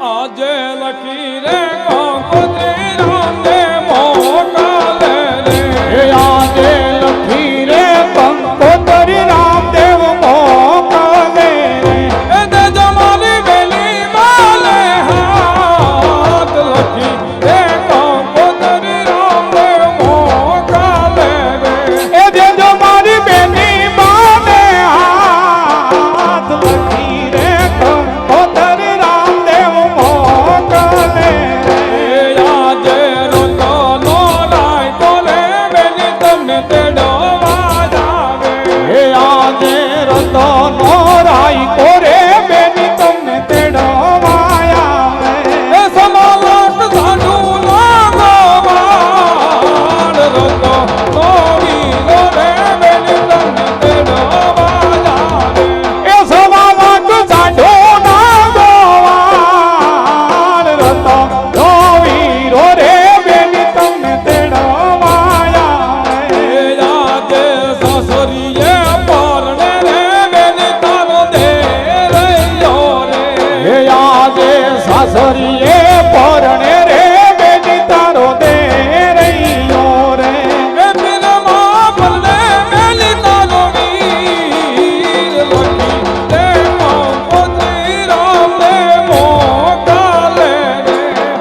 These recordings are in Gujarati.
આજે લખી રે કંકોત્રી રામને મોકલે રે આજે લખી રે કંકોત્રી રામદેવ મોકલે એ તે જમાલી વેલી માલે હાથ લખી રે કંકોત્રી રામને મોકલે રે એ દેજો મારી બેની માને હાથ લખી રે કંકોત્રી રામદેવ મોકલે આજે રોતો નો રાય કોલે બેની તમને તેડવા જાવે આજે રતો નો રાય કોરે બેની તમને તેડવા આવે એ સમાલક સાધુ લાગવાન રોતો નોવી રે બેની તમને તેડવા જાવે એ સવાવક સાઢો ના ગોવાળ રતો નો વીરો રે બેની તમને તેડવા આવે આજે સાસરીએ પરણે રે બેની તારો દે રહ્યો રે હે આજે સાસરીએ પરણે રે બેની તારો દે રહ્યો રે એ દિલમાં પરણે મેલી તારો વીર લખી તે કંકોત્રી રામને મોકલે રે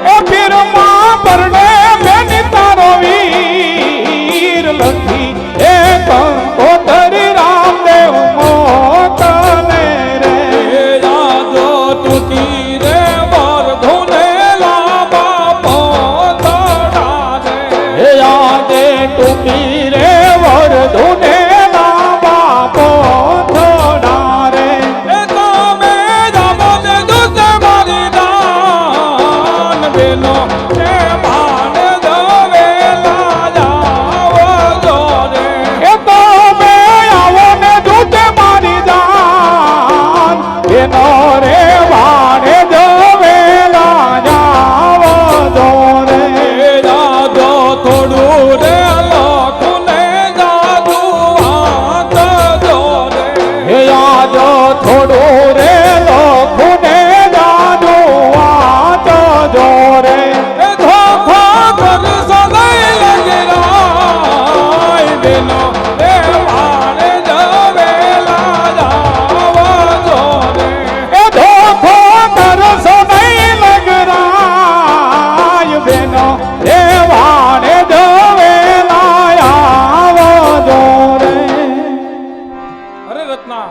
એ પીરમાં પરણે બેની તારો વીર લખી એ કંકોત્રી રામદેવ મોકલે રે યાદો તૂટી રે વરધુને લાંબા પોતડા રે હે આજે ટૂંકી રે વરધુને લાંબા પોથડા રે એ તમે જામો તે દુસે મારી દાન બેનો તે ભાન દવેલા જાવો જો રે એ તો બે આવો ને દૂતે મારી જાન એનો રે વાણે જવેલા જાવો દો રે જાજો થોડું રે લખુને જાદુ હાથ જો રે હે આજો થોડું રે લોખુને જાદુ વાંચ જો રે એ ધોખો કર સદાય લજરાય બેનો એ વાણે જવેલા જાવા જો રે એ ધોખો કરશો નહીં લગરાય બેનો રે વાણે જવેલા આવો જો રે અરે રત્ના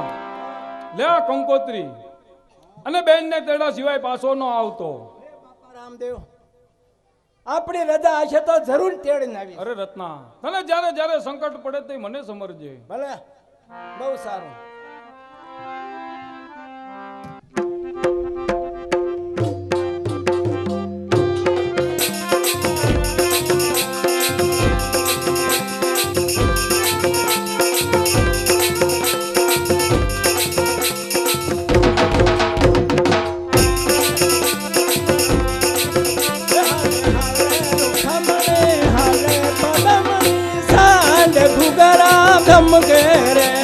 લે આ કંકોત્રી અને બેન ને તેડા સિવાય પાછો ન આવતો બાપા રામદેવ આપણી રજા હશે તો જરૂર તેડીને આવી અરે રત્ના તને જ્યારે જ્યારે સંકટ પડે તે મને સમરજે ભલે બહુ સારું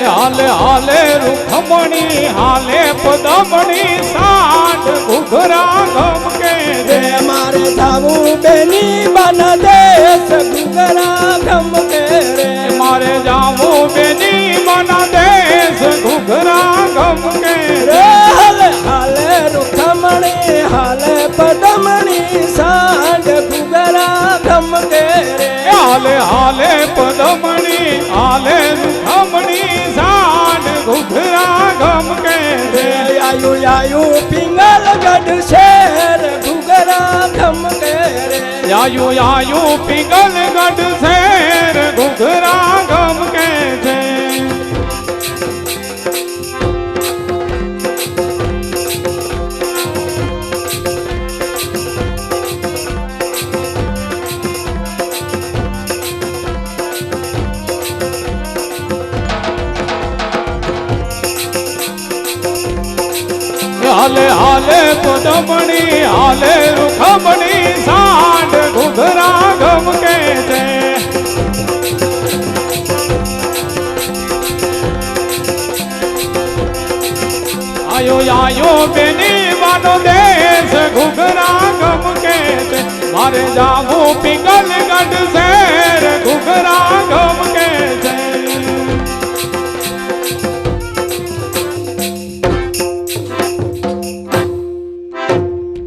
હાલે હાલે રૂખમણી હાલે પદમણી સાંઢ ઘુઘરા ગમકે રે મારે જાવું બેની બન દેશ ગુગરા ગમકે રે મારે જાવું બેની મન દેશ ઘુઘરા ગમકે રે હાલે હાલે રૂખમણી હાલે પદમણી સાંઢ ગુગરા ગમકે રે હાલે હાલે પદમણી હાલે રૂખમણી સાંઢ ઘુઘરા ગમકે રે આયુ આયુ પિંગલ ગઢ શેર ગુગરા ગમકે રે આયુ આયુ પિંગલ ગઢ શેર ઘુઘરા ગમકે છે હાલે હાલે પદમણી હાલે રૂખમણી સાંઢ ઘુઘરા ગમકે છે આયો આયો બેની માનો દેશ ઘુઘરા અરે જામું પિંગલ ગઢ શેર ઘુઘરા ગમકે છે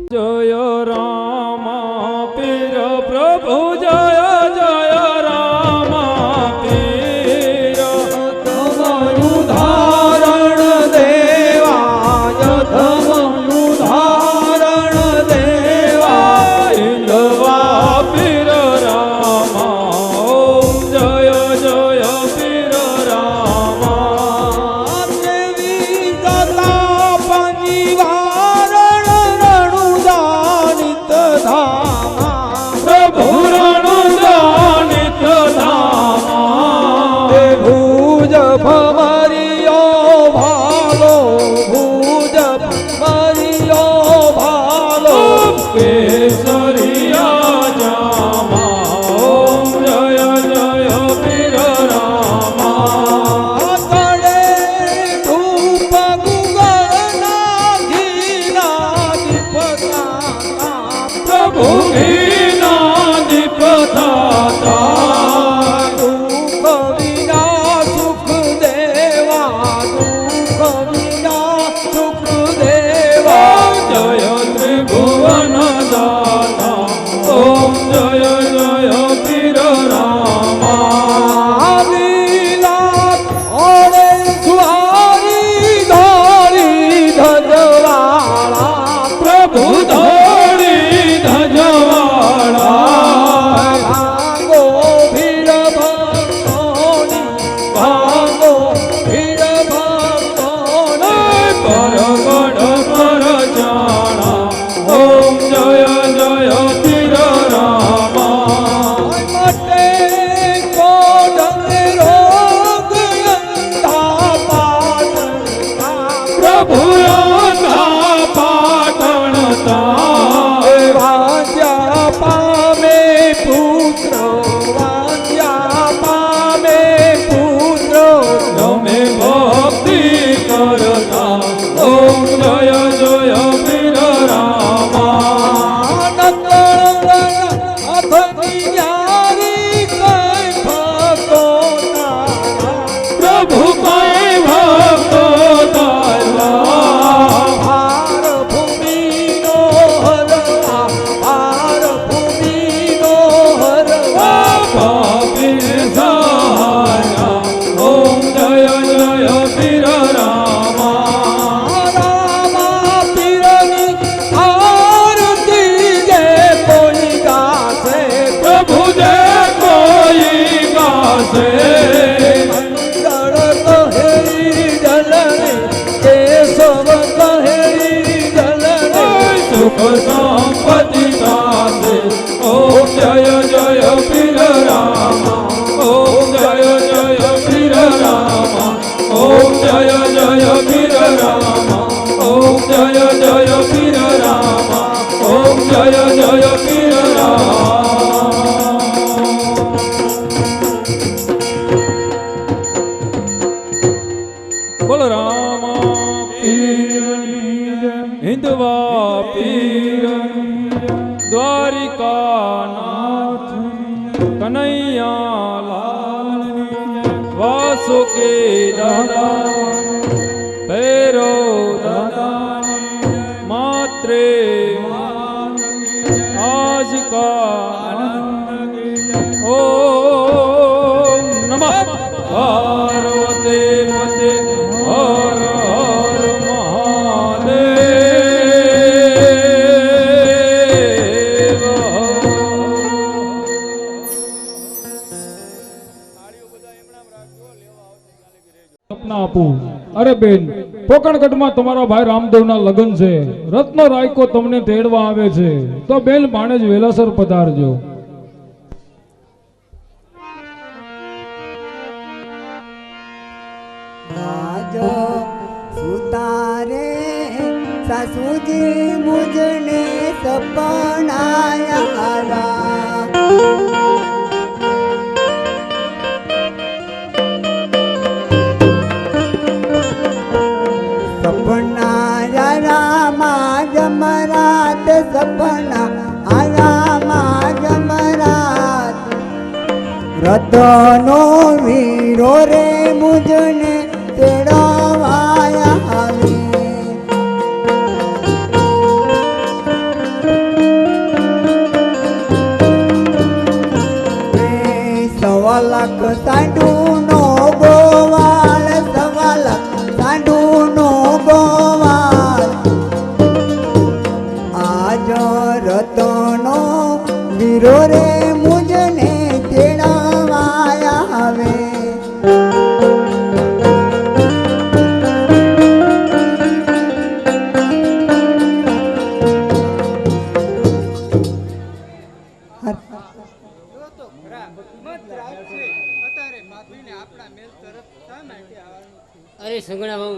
જય રામ પીર પ્રભુ જય જય રામ પીર તમારું ધારણ દેવા તમારું ધારણ દેવા ઇન્દવા પીર રામ ઓમ જય જય પીર રામ દેવી દાતા પંજીવારણ રણુદાનિત ધામા પ્રભુ રણુદાનિત ધામા ભુજ ભમરિયો ભાલો ભુજ ભમરિયો ભાલો કેસરિયા જામા ઓમ જય જય પીર રામા તળે ધૂપ ગુગળના ઘીના દીપના પ્રભુ ઘીના દીપ થતા દુઃખ વિના સુખ દેવા દુઃખ વિના સુખ દેવા જય ત્રિભુવન દાતા ઓમ જય જય પીર રામા લીલા ઓરે સુહારી ધોળી ધજવાળા પ્રભુ ધોળી ધજવાળા ભાગો ભીડ ભક્તોની ભાગો ભીડ ભક્તોની પરગડ પર જાણા ઓમ જય જય પીર રામા મટે કોઢને રોગ અંધા પાટણના પ્રભુ રાધા પાટણ તા વાંચ્યા પામે પુત્ર વાંચ્યા પામે પુત્ર તમે ભક્તિ કરતા ઓમ જય જય પીર રામા પ્રભુ કઈ ભક્તો તારા પાપી સહાયા ઓમ જય જય પીર રામા પ્રભુ જે કોઈ ગાશે સુખ સંપત્તિ ગાશે ઓમ જય જય પીર રામા ઓમ જય જય પીર રામા ઓમ જય જય પીર રામા ઓમ જય જય પીર રામા ઓમ જય જય પીર રામા બોલ રામા પીરની જય હિન્દવા પીર દ્વારિકાનાથ કનૈયા લાલ વાસુકી દાદા ભૈરવ દાદા માત્રે આજ કા ઓમ નમઃ પાર્વતી પતે હર હર મહાદેવ સપના આપું અરે બેન પોકણગઢમાં તમારા ભાઈ રામદેવના લગ્ન છે રત્ન રાયકો તમને તેડવા આવે છે તો બેન ભાણેજ વેલાસર પધારજો આજો સુતારે સાસુજી મુજને સપનાયા સપના રામા જમરાત સપના આયા રતનો વીરો રે મુજને તેડવાયા આવે સવા લાખ સાંઢુનો ગોવાળ સવા લાખ સાંઢુનો ગોવાળ આજ રતનો વીરો રે મુજને તેડવાયા આવે અરે સગુણા બહુ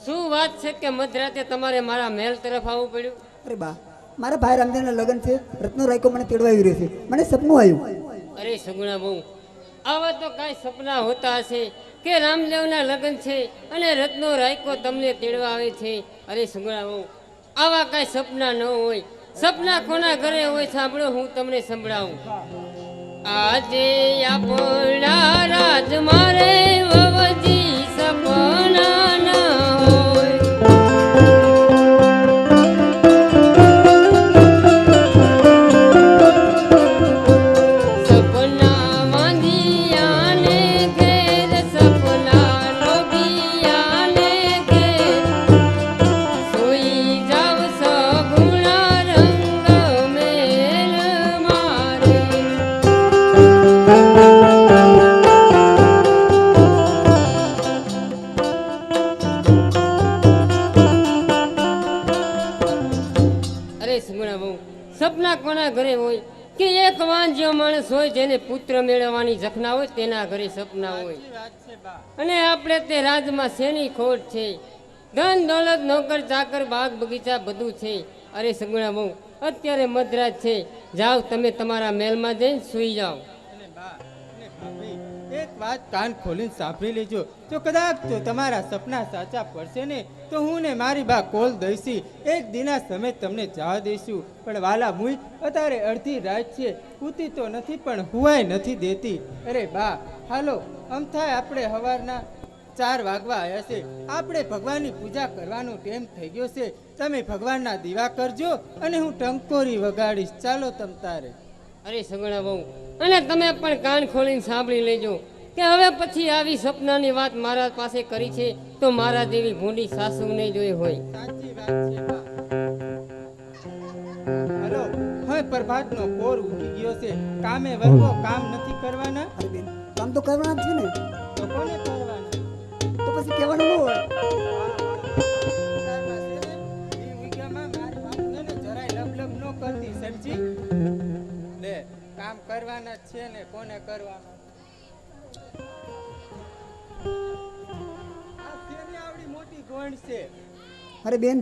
શું વાત છે કે મધરાતે તમારે મારા મહેલ તરફ આવવું પડ્યું? અરે બા મારા ભાઈ રામદેવના લગ્ન છે રત્નો રાયકો મને તેડવા આવી રહ્યો છે મને સપનું આવ્યું અરે સગુણા બહુ આવા તો કાંઈ સપના હોતા હશે કે રામદેવના લગ્ન છે અને રત્નો રાયકો તમને તેડવા આવે છે. અરે સગુણા બહુ આવા કાંઈ સપના ન હોય. સપના કોના ઘરે હોય સાંભળો, હું તમને સંભળાવું. આજે આપણા રાજ મારે વવજી સપના ના હોય. સપના માંદિયાને ઘેર સપના લોભિયાને ઘેર સોઈ જાવ સગુણા રંગ મેલ મારે. અરે સુગુણા બહુ સપના કોના ઘરે હોય કે એક વાંજ્યો માણસ હોય જેને પુત્ર મેળવવાની જખના હોય તેના ઘરે સપના હોય. અને આપણે તે રાજમાં શેની ખોટ છે? ધન દોલત નોકર ચાકર બાગ બગીચા બધું છે. અરે સગુણા બહુ અત્યારે મધરાત છે, જાઓ તમે તમારા મહેલમાં જઈને સૂઈ જાઓ. એક વાત કાન ખોલીને સાંભળી લેજો. જો કદાચ તો તમારા સપના સાચા પડશે ને તો હું ને મારી બા કોલ દઈશી, એક દિના સમય તમને જવા દઈશું. પણ વાલા મુઈ અત્યારે અડધી રાત છે, પૂતી તો નથી પણ હુવાય નથી દેતી. અરે બા હાલો આમ થાય આપણે સવારના 4 વાગવા આવ્યા છે, આપણે ભગવાનની પૂજા કરવાનો ટાઈમ થઈ ગયો છે. તમે ભગવાનના દીવા કરજો અને હું ટંકોરી વગાડીશ. ચાલો તમ તારે. અરે સગુણા બહુ અને તમે પણ કાન ખોલીને સાંભળી લેજો કે હવે પછી આવી સપનાની વાત મારા પાસે કરી છે તો મારા જેવી ભૂંડી સાસુ નહીં જોઈ હોય. સાચી વાત છે બા. હલો હવે પ્રભાતનો પોર ઉઠી ગયો છે, કામે વળવો, કામ નથી કરવાના અરે બેન કામ તો કરવાના જ છે ને તો કોને કરવાના? તો પછી કહેવાનું ન હોય તારમાં છે ને, ઈ વીઘામાં મારી બાપને ને જરાય લબલબ ન કરતી સમજી લે. કામ કરવાના જ છે ને કોને કરવાના? આ શેની આવડી મોટી ગોંડ છે? અરે બેન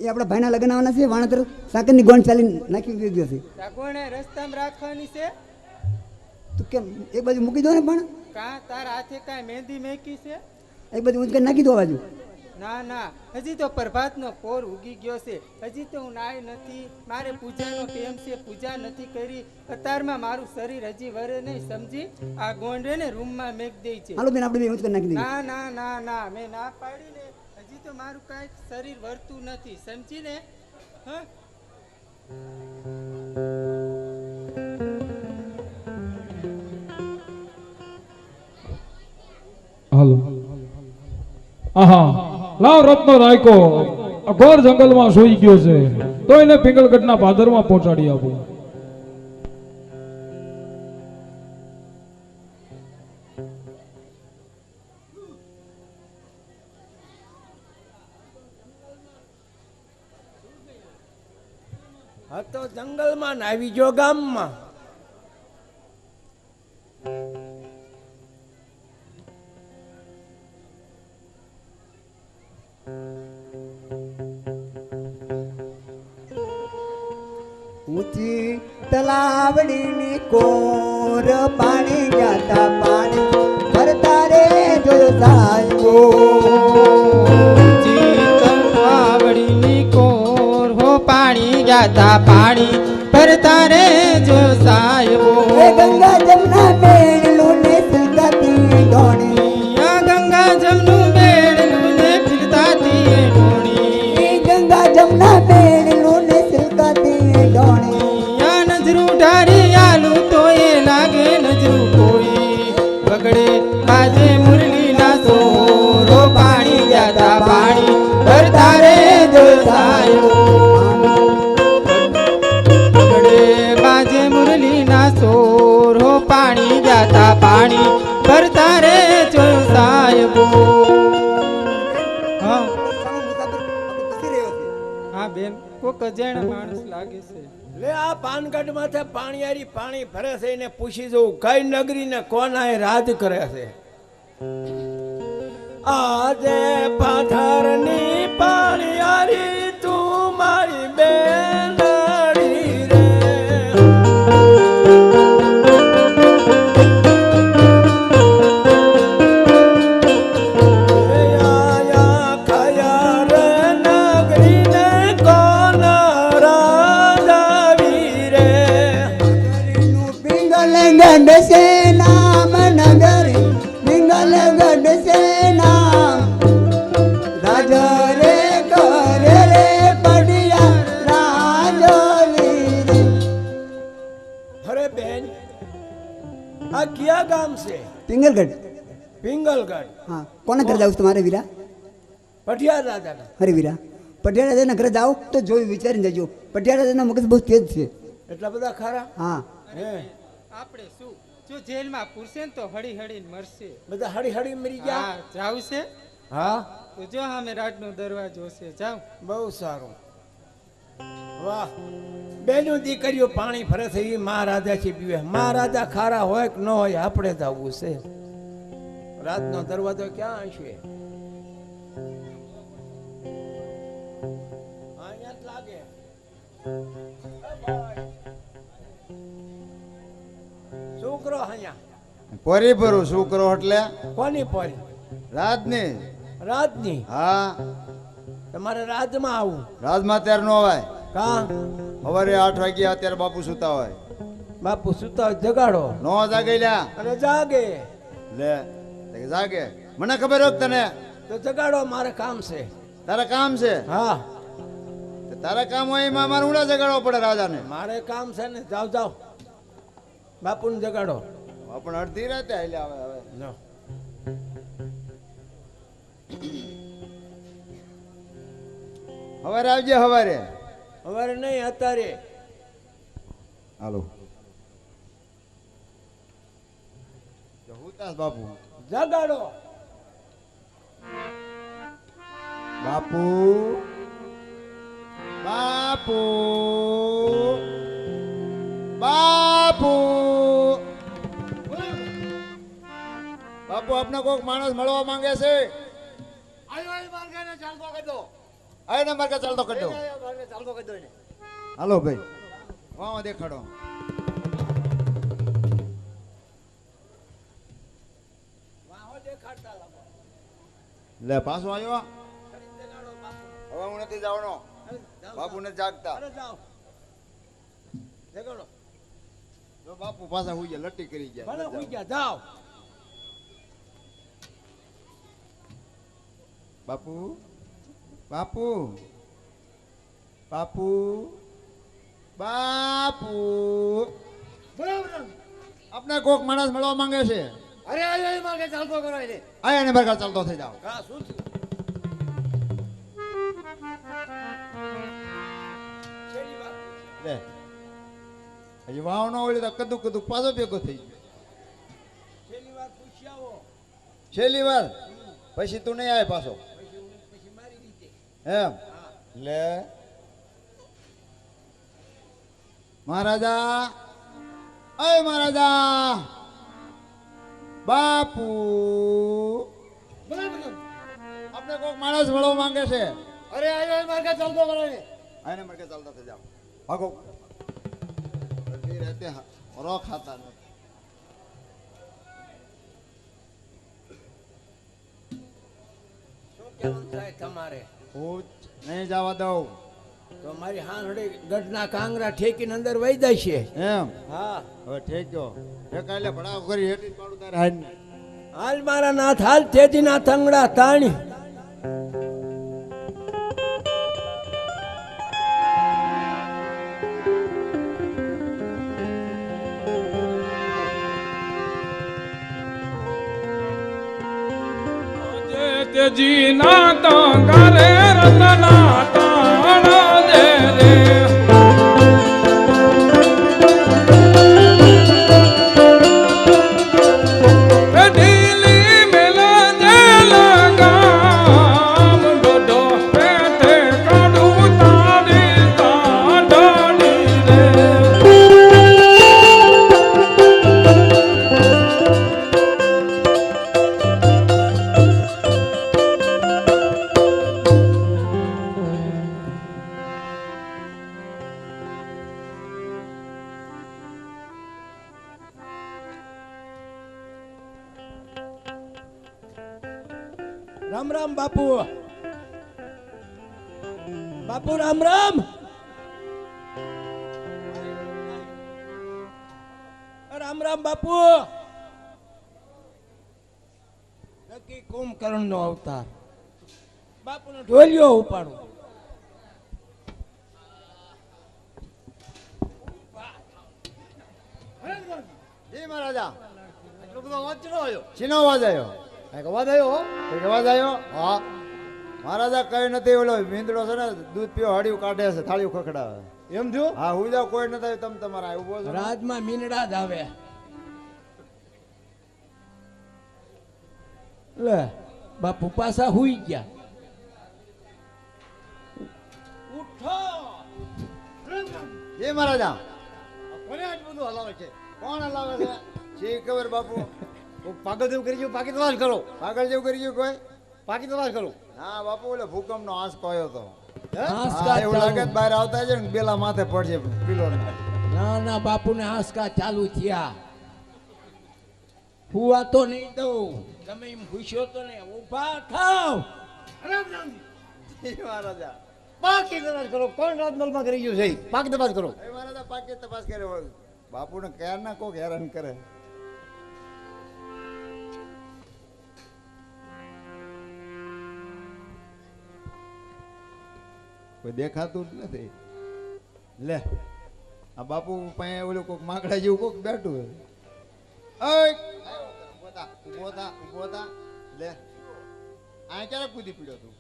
એ આપણા ભાઈના લગ્ન આવવાના છે, વાણતર સાકરની ગોંડ ચાલી નાખી ગયો છે. કોને રસ્તામાં રાખવાની છે? તું કેમ એક બાજુ મૂકી દો ને, પણ કાં તારા હાથે કાંઈ મહેંદી મેકી છે? એક બાજુ ઊંચકા નાખી દો આ બાજુ. ના ના, હજી તો પ્રભાતનો પોર ઉગી ગયો છે, હજી તો હું નાય નથી. મારે પૂજાનો ટેમ છે, પૂજા નથી કરી. અત્યારમાં મારું શરીર હજી વરે નહીં સમજી. આ ગોંડે ને રૂમમાં મેક દે છે. હાલો બેન આપણે બે ઊંચકા નાખી દઈએ. ના ના ના ના, મેં ના પાડી ને. હજી તો મારું કાંઈ શરીર વરતું નથી સમજી ને. હા હાલો. આહા લાવ રત્નો રાયકો ઘોર જંગલમાં સૂઈ ગયો છે, તો એને પિંગલગઢના ભાદરમાં પહોંચાડી આપું. હા તો જંગલમાં ને આવી ગયો ગામમાં. ઊંચી તલાવડીની કોર પાણી ગાતા પાણી ભરતા રે જોયો સાહેબો. આવડીની કોર હો પાણી ગાતા પાણી ભરતા રે જો સાહેબો. એ ગંગા જમના મેળું તારે જોયું સાહેબો. હા સામે મુસાફર આપણે પૂછી રહ્યો છે. હા બેન, કોક અજાણ્યા માણસ લાગે છે. લે આ પાનગઢ માથે પાણીયારી પાણી ભરે છે એને પૂછી જવું કઈ નગરી ને કોના એ રાજ કરે છે. આજે પાથરની પાણીયારી તું મારી બેનડી રે. એ આયા ખયા રે નગરી ને કોના રાજાવી રે. નગરીનું પિંગલગઢ છે નામ નગરી પિંગલગઢ છે નામ રાજ રે કરે રે પડિયા રાજો વીર. અરે બેન આ કયા ગામ છે? પિંગલગઢ. પિંગલગઢ. હા કોના ઘરે જાવ તમારે વીરા? પટિયાર રાજા. અરે વીરા પટિયાળા રાજાના ઘરે જાઓ તો જોઈ વિચારીને જજો. પટિયાળા રાજાના મગજ બહુ તેજ છે. એટલા બધા ખારા? હા હે આપણે શું, જો જેલમાં પૂરશે ને તો હળી હળીને મરશે. બધા હળી હળી મરી ગયા. હા જાવું છે હા તો જો સામે રાજનો દરવાજો છે, જાવ. બહુ સારું. વાહ બેનું દીકરીઓ પાણી ફરે છે એ મહારાજા થી પીવે. મહારાજા ખારા હોય કે ન હોય આપણે જ આવવું છે. રાતનો દરવાજો ક્યાં હશે? અહીંયા જ લાગે. છોકરો અહીંયા પોરી ભરું શું કરો એટલે કોની પરી? રાજની. રાજની. હા તમારે રાજમાં આવું રાજમાં ત્યારે નો અવાય. કા? સવારે 8 વાગ્યા અત્યારે બાપુ સુતા હોય. બાપુ સુતા હોય જગાડો. નો જાગે લ્યા. અને જાગે લે જાગે. મને ખબર હોત તને. તો જગાડો, મારે કામ છે. તારા કામ છે. હા તે તારા કામ હોય એમાં મારે ઉડા જગાડવો પડે રાજાને. મારે કામ છે ને. જાઓ જાઓ બાપુને જગાડો. પણ અડધી રાતે હાલ્યા આવે હવે. જાઓ. સવારે આવજે સવારે. અમારે નહીં અત્યારે. હાલો હુતાસ બાપુ. જગાડો. બાપુ બાપુ બાપુ બાપુ આપને કોઈક માણસ મળવા માંગે છે. આયને માર્ગે ચાલતો કરજો. હાલો ભાઈ વાહ દેખાડો. લે પાછો આવ્યો. હવે હું નથી જવાનો. બાપુ ને જાગતા. અરે જાઓ જગાડો. જો બાપુ પાછા હુઈ ગયા, લટ્ટી કરી ગયા. ભલે હોઈ ગયા. જાઓ. બાપુ બાપુ બાપુ બાપુ આપને કોક માણસ મળવા માંગે છે. અરે આયો માર્ગે ચાલતો કરો એને. આયા ને બરકા ચાલતો થઈ જાવ. કા શું થયું? છેલ્લી વાત. લે હજી વાવ ન હોય તો કદુક કદુક પાછો ભેગો થઈ ગયો. છેલ્લી વાત પૂછી આવો. છેલ્લી વાર પછી તું નહીં આવે પાછો પછી મારી રીતે. એમ. લે મહારાજા અય મહારાજા બાપુ આપણે કોઈક માણસ મળવા માંગે છે. અરે આયો માર્ગે ચાલતો કરો એને. આને મરકે ચાલતા થઈ જાવ. ભાગો. અડધી રાતે રો ખાતા નથી. શું કહેવાનું થાય તમારે? હું નહીં જવા દઉં. તો મારી હાંસડી ગઢના કાંગરા ઠેકીને અંદર વહી જાય છે. એમ હા હવે ઠેક ગયો. ઠેકાય લે ભડાકો કરી હેઠી પાડું તારે હાલ. હાલ મારા નાથ હાલ તેજી ના થંગડા તાણી. તેજી ના તાંગારે રતના તાણા દે રે. એ ઢી રામ રામ બાપુ. બાપુ રામ રામ. રામ રામ બાપુ. નક્કી કુંભકર્ણ નો અવતાર. બાપુનો ઢોલિયો ઉપાડું. જી મહારાજા એટલો બધો અવાજ ચલો આવ્યો શીનો અવાજ આવ્યો? કાંઈક અવાજ આવ્યો હો? કંઈક અવાજ આવ્યો? હા મહારાજા કઈ નથી, ઓલો મીંદડો છે ને દૂધ પીઓ હળિયું કાઢે છે, થાળીયું ખખડાવે. એમ થયું? હા હું જાવ, કોઈ નથી આવ્યું, તમે તમારા ઉભો છો ને? રાજમાં મીનડા જ આવે. લે બાપુ પાછા હુઈ ગયા. ઉઠો. જી મહારાજા. કોને આટલું બધું હલાવે છે? કોણ હલાવે છે? શી ખબર બાપુ. કોઈ પાગલ જેવું કરી ગયું, પાકી તપાસ કરો. પાગલ જેવું કરી ગયું કોઈ? પાકી તપાસ કરો. હા બાપુ, ઓલો ભૂકંપ નો આંચ કોયો તો. હે? હાંસકા હા, એવું લાગે ચાલુ. છે બહાર આવતા છે ને બેલા માથે પડશે પિલો. ના ના બાપુને હાંસકા ચાલુ થયા. હુવા તો નહીં દઉં. તમે એમ ઘૂસ્યો તો ને ઊભા થાવ. મહારાજા પાકી તપાસ કરો. કોણ રાજમહેલમાં કરી ગયું છે? પાકી તપાસ કરો. એ મહારાજા પાકે તપાસ કરે. બાપુને ક્યારના કોક હેરાન કરે. કોઈ દેખાતું જ નથી. લે આ બાપુ પાસે ઓલું કોક માકડા જેવું કોક બેઠું હોય. ઓય ઊભો થા, ઊભો થા, ઊભો થા. લે આ ક્યારે કૂદી પીડ્યો તું?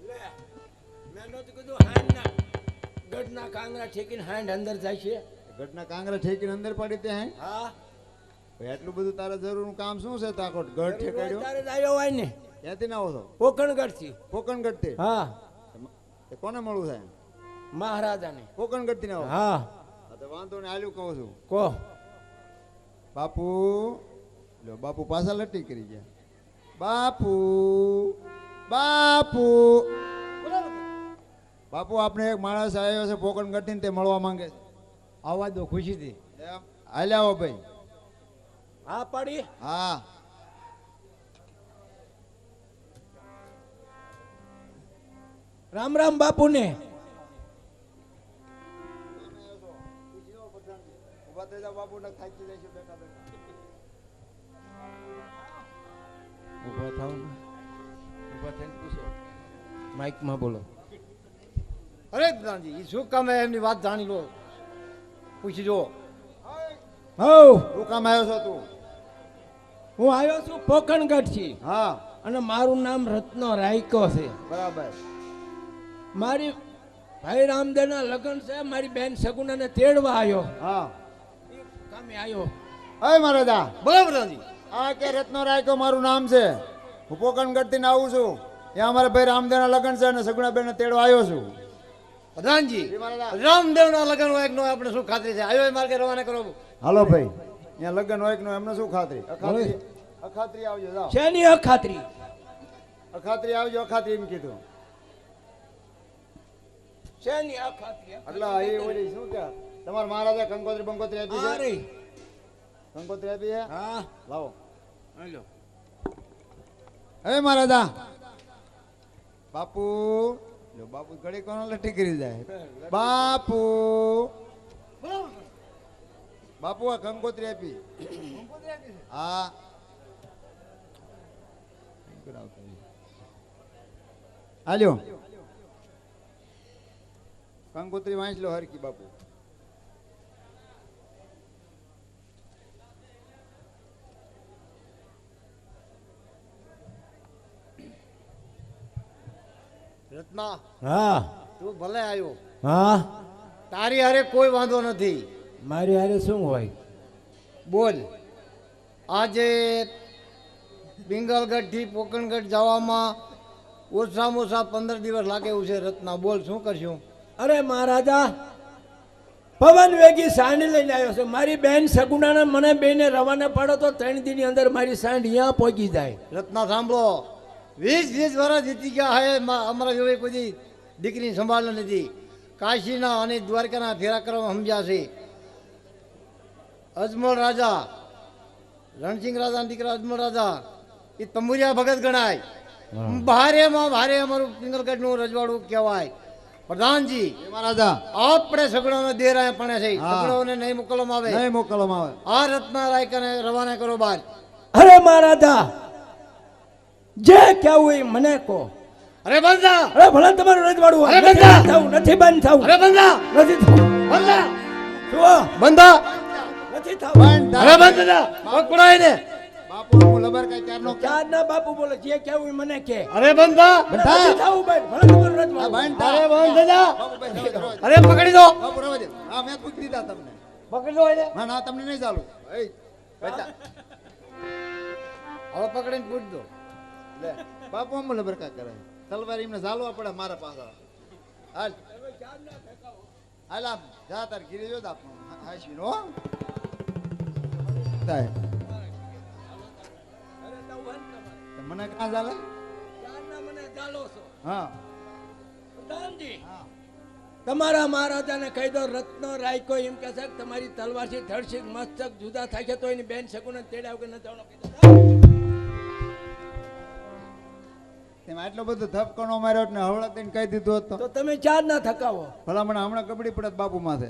લે મેં નહોતું કીધું હાંડના ગઢના કાંગરા ઠેકીને હાંડ અંદર જાય છે. ગઢના કાંગરા ઠેકીને અંદર પાડી ત્યાં. હા ભાઈ એટલું બધું તારા જરૂરનું કામ શું છે? તાકોટ ગઢ ઠેકાડ્યો તારે જ આવ્યો હોય ને ક્યાંથી ના આવો છો? પોકણગઢ થી. કોકણગઢ થી. હા એ કોને મળવું છે? મહારાજાને. કોકણગઢ થી ના આવો? હા હા તો વાંધો ને આલ્યું કહું છું. કો બાપુ લો બાપુ પાછા લટી કરી ગયા. બાપુ બાપુ બાપુ આપણે એક માણસ આવ્યો છે પોકણગઢ થી, તે મળવા માંગે છે. આવાજ દો ખુશીથી. એમ હાલ્યા આવો ભાઈ. હા પાડી. હા રામ રામ બાપુને. ઉભા થઈ જાઓ બાપુ, ને થાકી જઈશું બેઠા બેઠા. ઉભા થાવ ને. ઉભા થઈને પૂછો. માઇકમાં બોલો. અરે પ્રધાનજી, એ શું કામ હે? એમની વાત જાણી લો, પૂછી જો. હઉ શું કામ આવ્યો છો તું? હું આવ્યો છું પોકણગઢ થી હા અને મારું નામ રત્નો રાયકો છે. બરાબર. મારી ભાઈ રામદેવના લગ્ન છે. મારી બેન સગુનાને તેડવા આવ્યો. હા એ કામે આવ્યો. અય મહારાજા, બોલો પ્રધાનજી. આ કે રત્નો રાયકો મારું નામ છે. હું પોકણગઢ થી આવું છું. ત્યાં અમારા ભાઈ રામદેવના લગ્ન છે અને સગુણાબેન ને તેડવા આવ્યો છું. પ્રધાનજી, જી મહારાજા. રામદેવના લગ્ન હોય કે ન હોય આપણે શું ખાતરી છે? આવ્યો એ માર્ગે રવાના કરો. હાલો ભાઈ, ત્યાં લગ્ન હોય કે ન હોય એમને શું ખાતરી? અખાત્રી અખાત્રી આવજો. જાઓ શેની અખાત્રી? અખાત્રી આવજો. અખાત્રી એમ કીધું. શેની અખાત્રી? એટલે એ ઓલી શું કે તમારા મહારાજા કંકોત્રી બંકોત્રી આપી હા છે? રે. કંકોત્રી આપી છે? હા લાવો. હાલો. હે મહારાજા. બાપુ લો બાપુ ઘડી કોણ લટી કરી જાય. બાપુ બાપુ આ કંકોત્રી આપી. હા હાલ્યો કંકોત્રી વાંચ લો હરકી બાપુ. રત્ના, હા તું ભલે આવ્યો. હા તારી હારે કોઈ વાંધો નથી. મારી હારે શું હોય? બોલ. આજે પિંગલગઢ થી પોકણગઢ જવામાં ઓછામાં ઓછા 15 દિવસ લાગે એવું છે. રત્ના, બોલ શું કરશું? અરે મહારાજા, પવન વેગી સાંડ લઈને આવ્યો છે. મારી બેન સગુણાને મને બેને રવાના પાડો તો 3 દિનની અંદર મારી સાંડ અહીંયા પહોંચી જાય. રત્ના સાંભળો, 20 વર્ષ જીતી ગયા હે. અમારા જેવી કોઈ દીકરીની સંભાળ નથી. કાશીના અને દ્વારકાના ફેરા કરવા સમજ્યા છે. અજમલ રાજા, રણસિંહ રાજાના દીકરા અજમલ રાજા એ તંબુરિયા ભગત ગણાય. ભારેમાં ભારે અમારું પિંગલગઢનું રજવાડું કહેવાય. પ્રધાનજી, એ મહારાજા આપણે સગડાનો દેર અહીંયા પણ છે. હા. સગડાઓને નહીં મોકલવામાં આવે. નહીં મોકલવામાં આવે. આ રત્ના રાયકાને રવાના કરો બહાર. અરે મહારાજા, જે કહેવું એ મને કહો. અરે બંધા, અરે ભલે તમારું રજવાડું હોય. અરે નથી બંધા! બંધ થવું, નથી બંધ થવું, અરે બંધા, નથી થવું. બંધા, જુઓ, બંધા, નથી થવું. બંધ અરે બંધા, પકડાય ને. બાપુ હું લબર કઈ ચારનો ચાર ના બાપુ બોલે, જે કહેવું એ મને કે. અરે બંધા, નથી થવું ભાઈ, ભલે તમારું આ રજવાડું. બંધ અરે થા. બંધા, બાપુ ભાઈ રવા દે, રવા દે. અરે પકડી દો, બાપુ રવા દે. હા મેં પૂછી દીધા તમને. પકડી દો એને. ના ના તમને નહીં ચાલુ. એય, બેટા. હવે પકડીને પૂછ દો. લે બાપુ આમ લબર કા કરે. તલવાર એમને ઝાલવા પડે મારા પાસે. હાલ હાલ આમ જા તાર ગીરી જો દાપ હાશી નો તાય મને કાં ચાલે ચાર ના મને ચાલો છો. હા પ્રધાનજી, હા તમારા મહારાજાને કહી દો, રત્નો રાયકો એમ કહે છે કે તમારી તલવારથી ધડશે મસ્તક જુદા થાય છે તો એની બેન શકુને તેડાવ કે ન જવાનું કહી દો. તેમાં આટલો બધો ધપકણો માર્યો ને હવળા દઈને કહી દીધું હતું તો તમે ચાર ના થકાવો. ભલા મને હમણાં કબડી પડે બાપુ માથે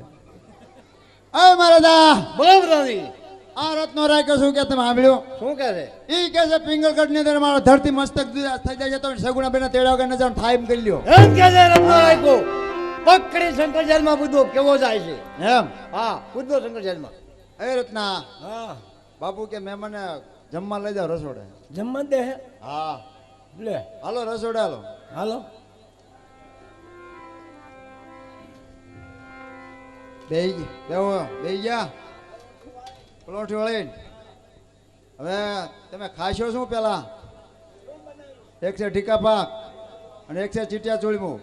અય મહારાજા બોલો પ્રધાનજી, આ રત્નો રાખ્યો શું કે તમે સાંભળ્યું શું કહે છે? ઈ કે છે પિંગલગઢ ની અંદર મારો ધરતી મસ્તક જુદા થઈ જાય છે તો સગુણા બેન તેડાવ કે ન જાણ થાય એમ કરી લ્યો એમ કે છે રત્ના રાયકો. પકડી શંકર જેલમાં બુદ્ધો કેવો જાય છે. એમ હા, બુદ્ધો શંકર જેલમાં. એ રત્ના હા, બાપુ કે મહેમાનને જમવા લઈ જાઓ રસોડે જમવા દે હે? હા લે હાલો રસોડે હાલો હાલો. બે ગયા પલોઠી વળીને હવે તમે ખાશો શું પેલા એક છે ઢીકા પાક અને એક છે ચીટિયા ચોળમું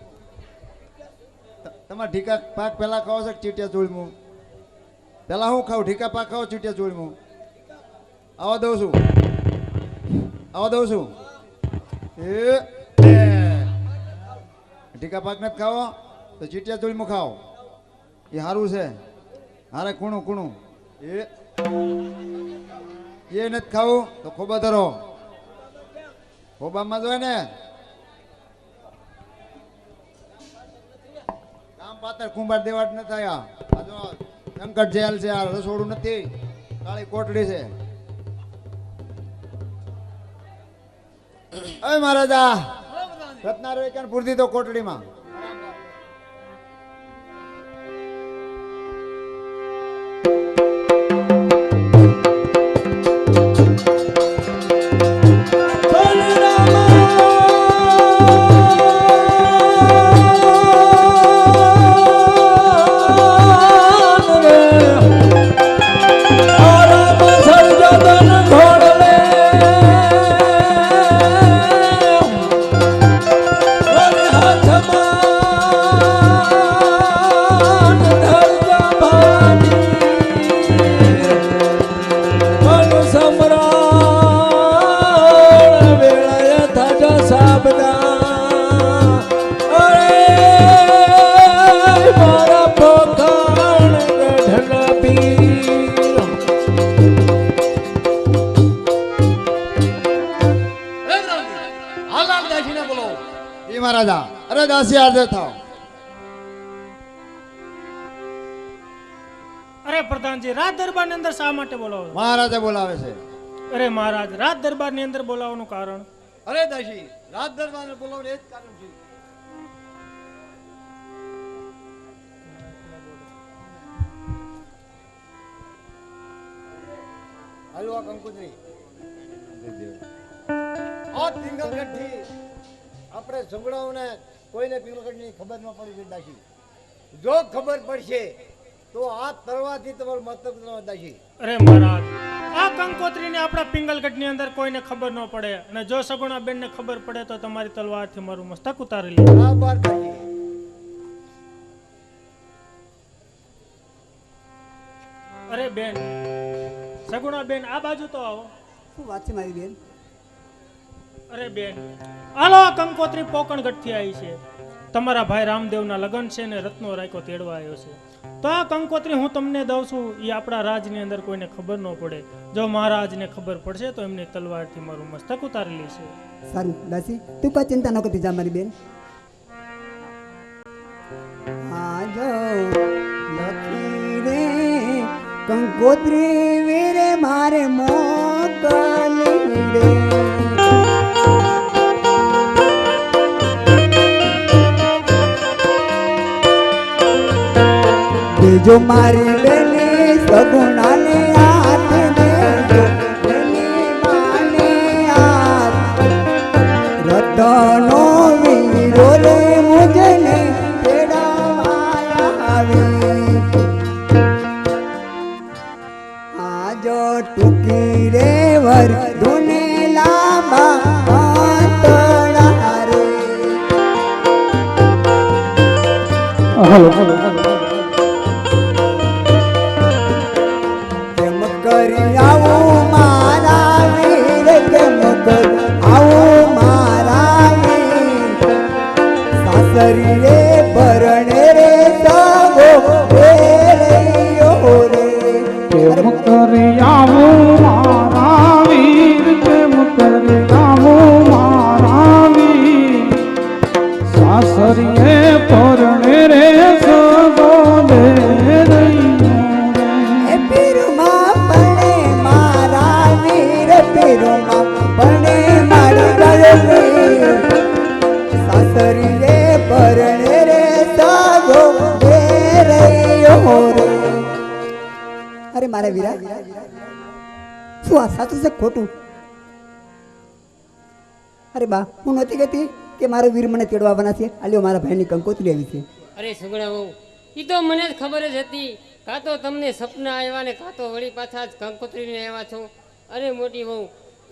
તમારે ઢીકા પાક પેલા ખાઓ છો કે ચીટિયા ચોળમું પેલા હું ખાઉં ઢીકા પાક ખાઓ ચીટિયા ચોળમું આવા દઉં છું એ ઢીકા પાક નથી ખાવો તો ચીટિયા ચોળમું ખાઓ એ સારું છે હારે કૂણું કૂણું એ નથી ખાવું તો ખોબા ધરો ખોબામાં જોઈએ ને કામ પાતર કુંભાર દેવાટ ન થાય આ જો સંકટ જેલ છે આ રસોડું નથી કાળી કોટડી છે અય મહારાજા રત્ના રેકન પૂરતી તો કોટડીમાં મહારાજા અરે દાસી હાજર થાવ અરે પ્રધાનજી, રાજ દરબારની અંદર શા માટે બોલાવો છો? મહારાજા બોલાવે છે અરે મહારાજ, રાજ દરબારની અંદર બોલાવવાનું કારણ? અરે દાસી, રાજ દરબારને બોલાવવાનું એ જ કારણ છે. હાલો આ કંકુત્રી, આ પિંગલગઢથી આપણે ઝઘડાઓને કોઈને પિંગલગઢની ખબર ન પડી છે દાસી. જો ખબર પડશે તો આ તરવાથી તમારું મતલબ દાસી. અરે મહારાજ, આ કંકોત્રીને આપણા પિંગલગઢની અંદર કોઈને ખબર ન પડે અને જો સગુણા બેનને ખબર પડે તો તમારી તલવારથી મારું મસ્તક ઉતારી લે. બરાબર દાસી. અરે બેન, સગુણા બેન આ બાજુ તો આવો. શું વાત છે મારી બેન? અરે બેન, હાલો, આ કંકોત્રી પોકણગઢથી આવી છે. તમારા ભાઈ રામદેવના લગ્ન છે ને રત્નો રાયકો તેડવા આવ્યો છે. તો આ કંકોત્રી હું તમને દઉં છું, એ આપણા રાજની અંદર કોઈને ખબર ન પડે. જો મહારાજને ખબર પડશે તો એમની તલવારથી મારું મસ્તક ઉતારી લેશે. સારું દાસી તું કોઈ ચિંતા ન કરતી જા મારી બેન. આજો લખી રે કંકોત્રી વીરે મારે મોકલી રે. દેજો મારી બેની સગુણાને હાથ દેજો બેની માને હાથ રતનો વીરો રે મુજને તેડાવા આવે. આજો ટૂંકી રે વર ધુને લાંબા પાતળા રે. કેમ કરી આવું મારા વીર કેમ કરી આવું મારા વીર સાસરી રે ભરણે રે સગો વેરૈયો રે. કેમ કરી આવું મારા વીર કેમ કરી આવું મારા વીર સાસરીએ પરણે રે સગો દે એ પીરમાં બને મારા વીર પીરમાં બને મારી ગળવી સાસરી રે ભરણે રે સગો વેરૈયો રે. અરે મારા વીરા શું આ સાચું છે ખોટું? અરે બા હું નહોતી કહેતી કે મારો વીર મને તેડવા આવવાના છે. આલ્યો મારા ભાઈની કંકોત્રી આવી છે. અરે સુગણા બહુ એ તો મને જ ખબર જ હતી. કાં તો તમને સપના આવ્યા ને કાં તો વળી પાછા જ કંકોત્રીને આવ્યા છો. અરે મોટી બહુ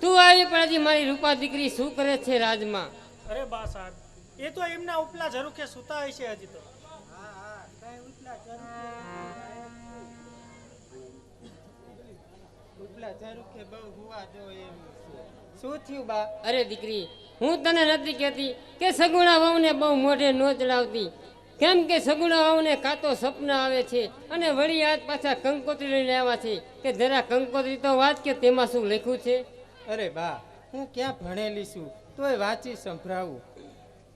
તું આવી પણ હજી મારી રૂપા દીકરી શું કરે છે રાજમાં? અરે બા સાહેબ એ તો એમના ઉપલા ઝરૂખે સૂતા હશે હજી તો. ઉપલા ઝરૂખે બહુ હુવા જો એમ છે. શું થયું બા? અરે દીકરી હું તને નથી કહેતી કે સગુણા વહુને બહુ મોઢે ન ચડાવતી. કેમ કે સગુણા વહુને કાં તો સપના આવે છે અને વળી આજ પાછા કંકોત્રી લઈને આવ્યા છે કે જરા કંકોત્રી તો વાત કે તેમાં શું લખ્યું છે. અરે બા હું ક્યાં ભણેલી છું તોય વાંચી સંભળાવું.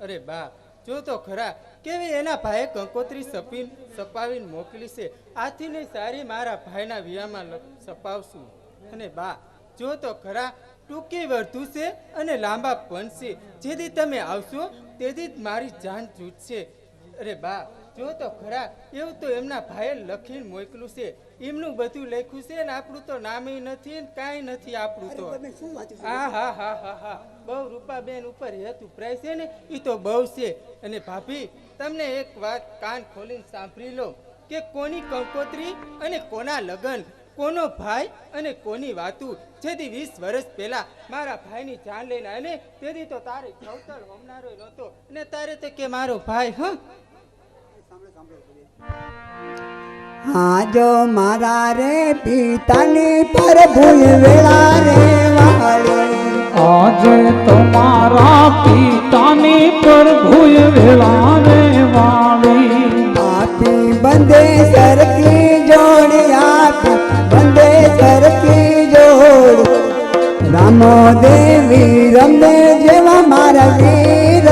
અરે બા જો તો ખરા કેવી એના ભાઈએ કંકોત્રી સપાવીને મોકલી છે. આથી ને સારી મારા ભાઈના વિયામાં સપાવશું. અને બા જો તો ખરા ટૂંકી વર્ધુ છે અને લાંબા પણ છે. જેથી તમે આવશો તેથી જ મારી જાન છૂટશે. અરે બા જો તો ખરા એવું તો એમના ભાઈએ લખીને મોકલું છે. એમનું બધું લખ્યું છે ને આપણું તો નામે નથી ને કાંઈ નથી આપણું તો. હા હા હા હા હા બહુ રૂપાબેન ઉપર હેત ઉપરાય છે ને એ તો બહુ છે. અને ભાભી તમને એક વાત કાન ખોલીને સાંભળી લો કે કોની કંકોત્રી અને કોના લગ્ન કોનો ભાઈ અને કોની વાતું. જેથી 20 વર્ષ પહેલા મારા ભાઈની જાન લઈને આવે ને તેથી તો તારે ખવતળ હોમનારો નહોતો અને તારે તો કે મારો ભાઈ. હા જો મારા રે પિતાની પર ભૂલ વેળા રે વાળી આજે તમારા પિતાની પ્રભુએ વેળા રે વાળી આપી બંધે સરકી જોડ આપી બંધે સરકી જોડ રામો દેવી રમે જેવા મારા વીર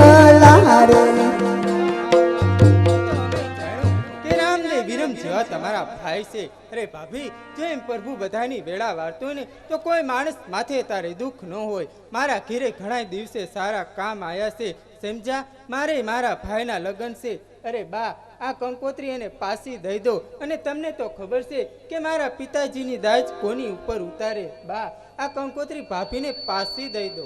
લારે. કે રામ ને વિરમ જેવા તમારા ભાઈ છે. અરે ભાભી જેમ પ્રભુ બધાની વેળા વાળતો ને તો કોઈ માણસ માથે તારે દુઃખ ન હોય. મારા ઘેરે ઘણા દિવસે સારા કામ આવ્યા છે સમજ્યા. મારે મારા ભાઈના લગ્ન છે. અરે બા આ કંકોત્રી એને પાસી દઈ દો. અને તમને તો ખબર છે કે મારા પિતાજીની દાજ કોની ઉપર ઉતારે. બા આ કંકોત્રી ભાભીને પાસી દઈ દો.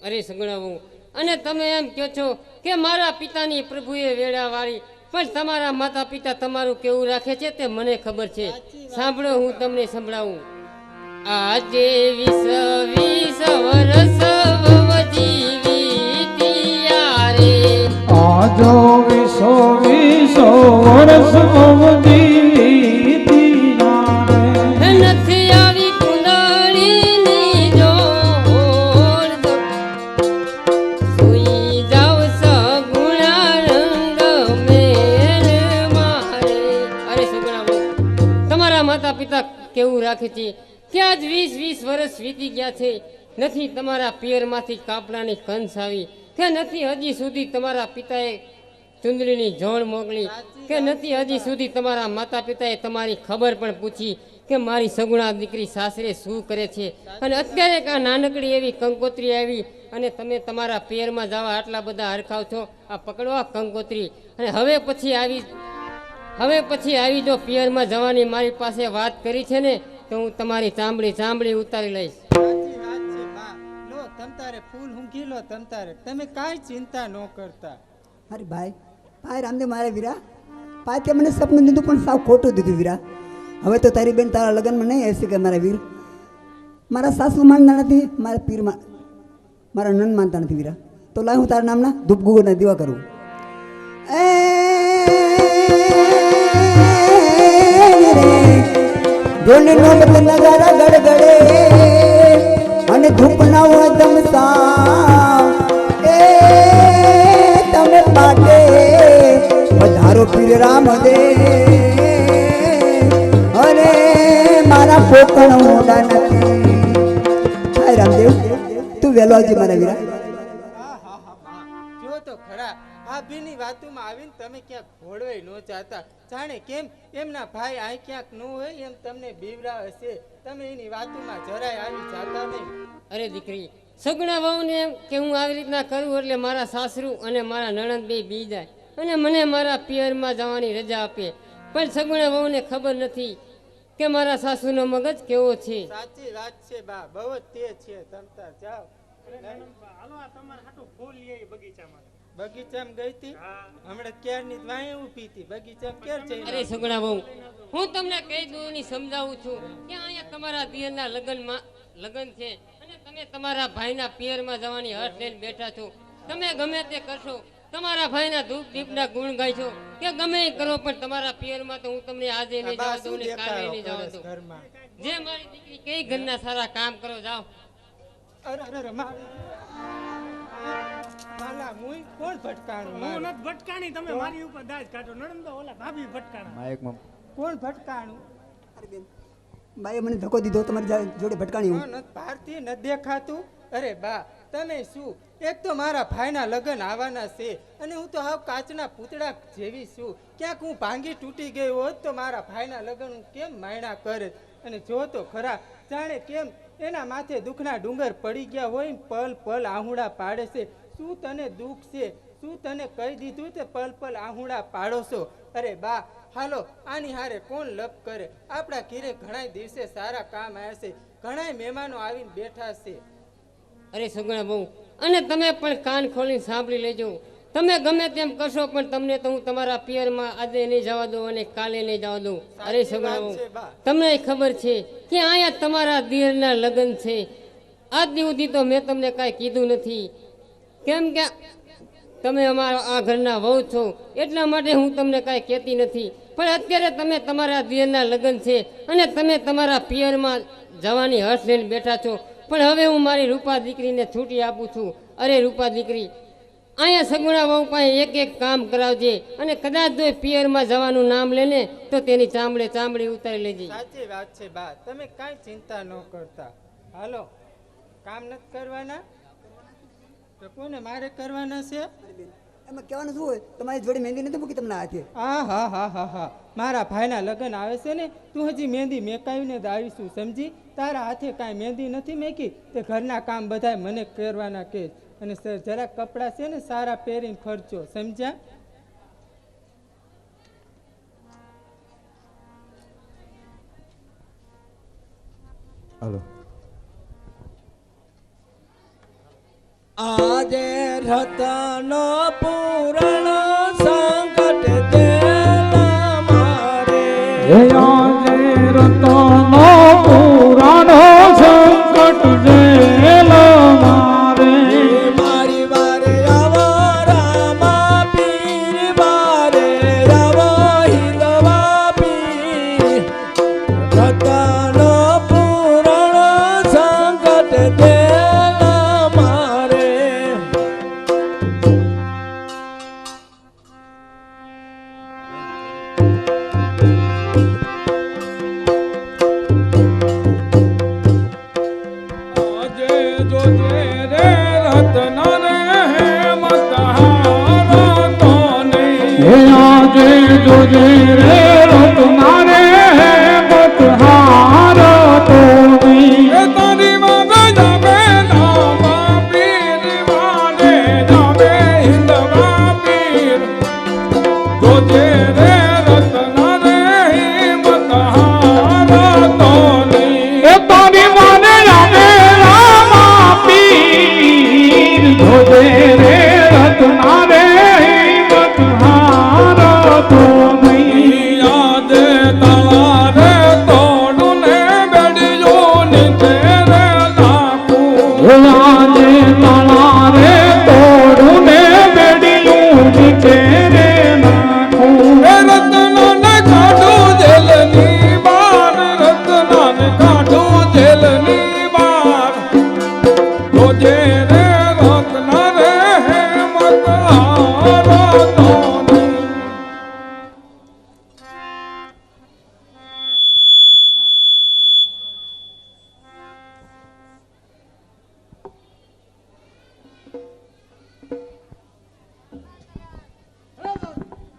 અરે સગુણા વહુ અને તમે એમ કહો છો કે મારા પિતાની પ્રભુએ વેળા વાળી પણ તમારા માતા પિતા તમારું કેવું રાખે છે તે મને ખબર છે. સાંભળો હું તમને સંભળાવું. આજે 20 વર્ષ વવજી વીત્યા રે. આજો 20 વર્ષ અવધી નથી આવી કુંડાળીની જોડ સુઈ જાવ સગુણા રંગ મેલ મારે. અરે સગુણા બહુ તમારા માતા પિતા કેવું રાખે છે કે આજ 20 વર્ષ વીતી ગયા છે નથી તમારા પિયરમાંથી કાપડાની કંસ આવી, કે નથી હજી સુધી તમારા પિતાએ ચુંદડીની જોણ મોકલી, કે નથી હજી સુધી તમારા માતા પિતાએ તમારી ખબર પણ પૂછી કે મારી સગુણા દીકરી સાસરે શું કરે છે. અને અત્યારે આ નાનકડી એવી કંકોત્રી આવી અને તમે તમારા પિયરમાં જવા આટલા બધા હરખાવ છો. આ પકડો આ કંકોત્રી. અને હવે પછી આવી જો પિયરમાં જવાની મારી પાસે વાત કરી છે ને તો હું તમારી ચામડી ઉતારી લઈશ. સાચી વાત છે બા. લો તમતારે ફૂલ ઊંઘી લો તમતારે, તમે કાંઈ ચિંતા ન કરતા. અરે ભાઈ ભાઈ રામદેવ મારે વીરા, ભાઈ તે મને સપનું દીધું પણ સાવ ખોટું દીધું વીરા. હવે તો તારી બેન તારા લગ્નમાં નહીં હશે કે મારા વીર. મારા સાસુ માનતા નથી, મારા પીરમાં મારા નન માનતા નથી વીરા. તો લાય હું તારા નામના ધૂપ ગુગરના દીવા કરું. ઢોલનો બદલે નગારા ગડગડે અને ધૂપના વદમ સાવ એ તમે પાટે વધારો પીર રામદે અને મારા પોકણ મોડા નથી. હાય રામદેવ તું વહેલો આવજે મારા વીરા. જો તો ખરા આ ભીની વાતોમાં આવીને તમે ક્યાંક ભોળવાઈ ન જાતા. જાણે કેમ એમના ભાઈ આ ક્યાંક ન હોય એમ તમને બીવરા હશે. તમે એની વાતોમાં જરાય આવી જાતા નહીં. અરે દીકરી, સગુણા વહુને એમ કે હું આવી રીતના કરું એટલે મારા સાસરું અને મારા નણંદ બે બી જાય અને મને મારા પિયરમાં જવાની રજા આપે. પણ સગુણા વહુને ખબર નથી કે મારા સાસુનો મગજ કેવો છે. સાચી વાત છે બા, બહુ જ તેજ છે. તમતા જાઓ. હાલો આ તમારે હાટું ફૂલ લઈ આવી બગીચામાં. બગીચામાં ગઈ હતી હમણાં ક્યારની વાંહે ઊભી હતી. બગીચામાં ક્યારે જઈ? અરે સગુણા વહુ, હું તમને કઈ દૂરની સમજાવું છું કે અહીંયા તમારા દિયરના લગ્ન છે અને તમે તમારા ભાઈના પિયરમાં જવાની હઠ લઈને બેઠા છો. તમે ગમે તે કરશો, તમારા ભાઈના ધૂપ દીપના ગુણ ગાઈશો કે ગમે એ કરો, પણ તમારા પિયરમાં તો હું તમને આજે નહીં જવા દઉં ને કાલે નહીં જવા દઉં. ઘરમાં જે મારી દીકરી કઈ ઘરના સારા કામ કરો જાઓ. અરે માલા મુઈ કોણ ભટકાણું? હું નથી ભટકાણી, તમે મારી ઉપર દાજ કાઢો. નણંદો ઓલા ભાભી ભટકાણા. કોણ ભટકાણું? અરે બેન બાઈએ મને ધક્કો દીધો, તમારી જોડે ભટકાણી હું. ભારતી ન દેખાતું. અરે બા તમે શું, એક તો મારા ભાઈના લગ્ન આવવાના છે અને હું તો હાવ કાચના પૂતળા જેવી છું. ક્યાંક હું ભાંગી તૂટી ગઈ હોત તો મારા ભાઈના લગ્ન હું કેમ માયણા કરે. અને જો તો ખરા જાણે કેમ એના માથે દુઃખના ડુંગર પડી ગયા હોય, પલ પલ આહુડા પાડે છે. શું તને દુઃખ છે? શું તને કહી દીધું તે પલ પલ આહુડા પાડો છો? અરે બા હાલો આની હારે કોણ લપ કરે? આપણા ઘીરે ઘણા દિવસે સારા કામ આવ્યા છે, ઘણા મહેમાનો આવીને બેઠા છે. અરે સગુણા બહુ, અને તમે પણ કાન ખોલીને સાંભળી લેજો. તમે ગમે તેમ કરશો પણ તમને તો હું તમારા પિયરમાં આજે નહીં જવા દઉં અને કાલે નહીં જવા દઉં. અરે સગુણા બહુ, તમને ખબર છે કે અહીંયા તમારા દિયરના લગ્ન છે. આજ સુધી તો મેં તમને કાંઈ કીધું નથી, કેમ કે તમે અમારા આ ઘરના વહુ છો એટલા માટે હું તમને કાંઈ કહેતી નથી. પણ અત્યારે તમે તમારા દિયરના લગ્ન છે અને તમે તમારા પિયરમાં જવાની હર્ષ લઈને બેઠા છો. પણ હવે હું મારી રૂપા દીકરીને છૂટી આપું છું. અરે રૂપા દીકરી, અહીંયા સગુણા વહુ પાસે એક એક કામ કરાવજે અને કદાચ જો પિયરમાં જવાનું નામ લે ને તો તેની ચામડી ઉતારી લેજે. સાચી વાત છે બા, તમે કાંઈ ચિંતા ન કરતા. હાલો કામ નથી કરવાના તો કોને મારે કરવાના છે? એમાં કહેવાનું શું હોય, તમારી જોડે મહેંદી નથી મૂકી તમને હાથે? હા મારા ભાઈના લગ્ન આવે છે ને, તું હજી મહેંદી મેકાવીને જ આવીશું સમજી. તારા હાથે કાંઈ મહેંદી નથી મેકી તે ઘરના કામ બધાય મને કરવાના કે. અને સર જરાક કપડાં છે ને સારા પહેરીને ફરજો સમજ્યા? હાલો આજે રતનો પૂરણ સંકટ દેલા મારે. આજે રતનો પુરાણો સંકટ જેલ મારે. મારી વારે આવો રામા પીર, વારે આવો હિરવા પીર. રતનો પૂરણ સંકટ દેલા મારે.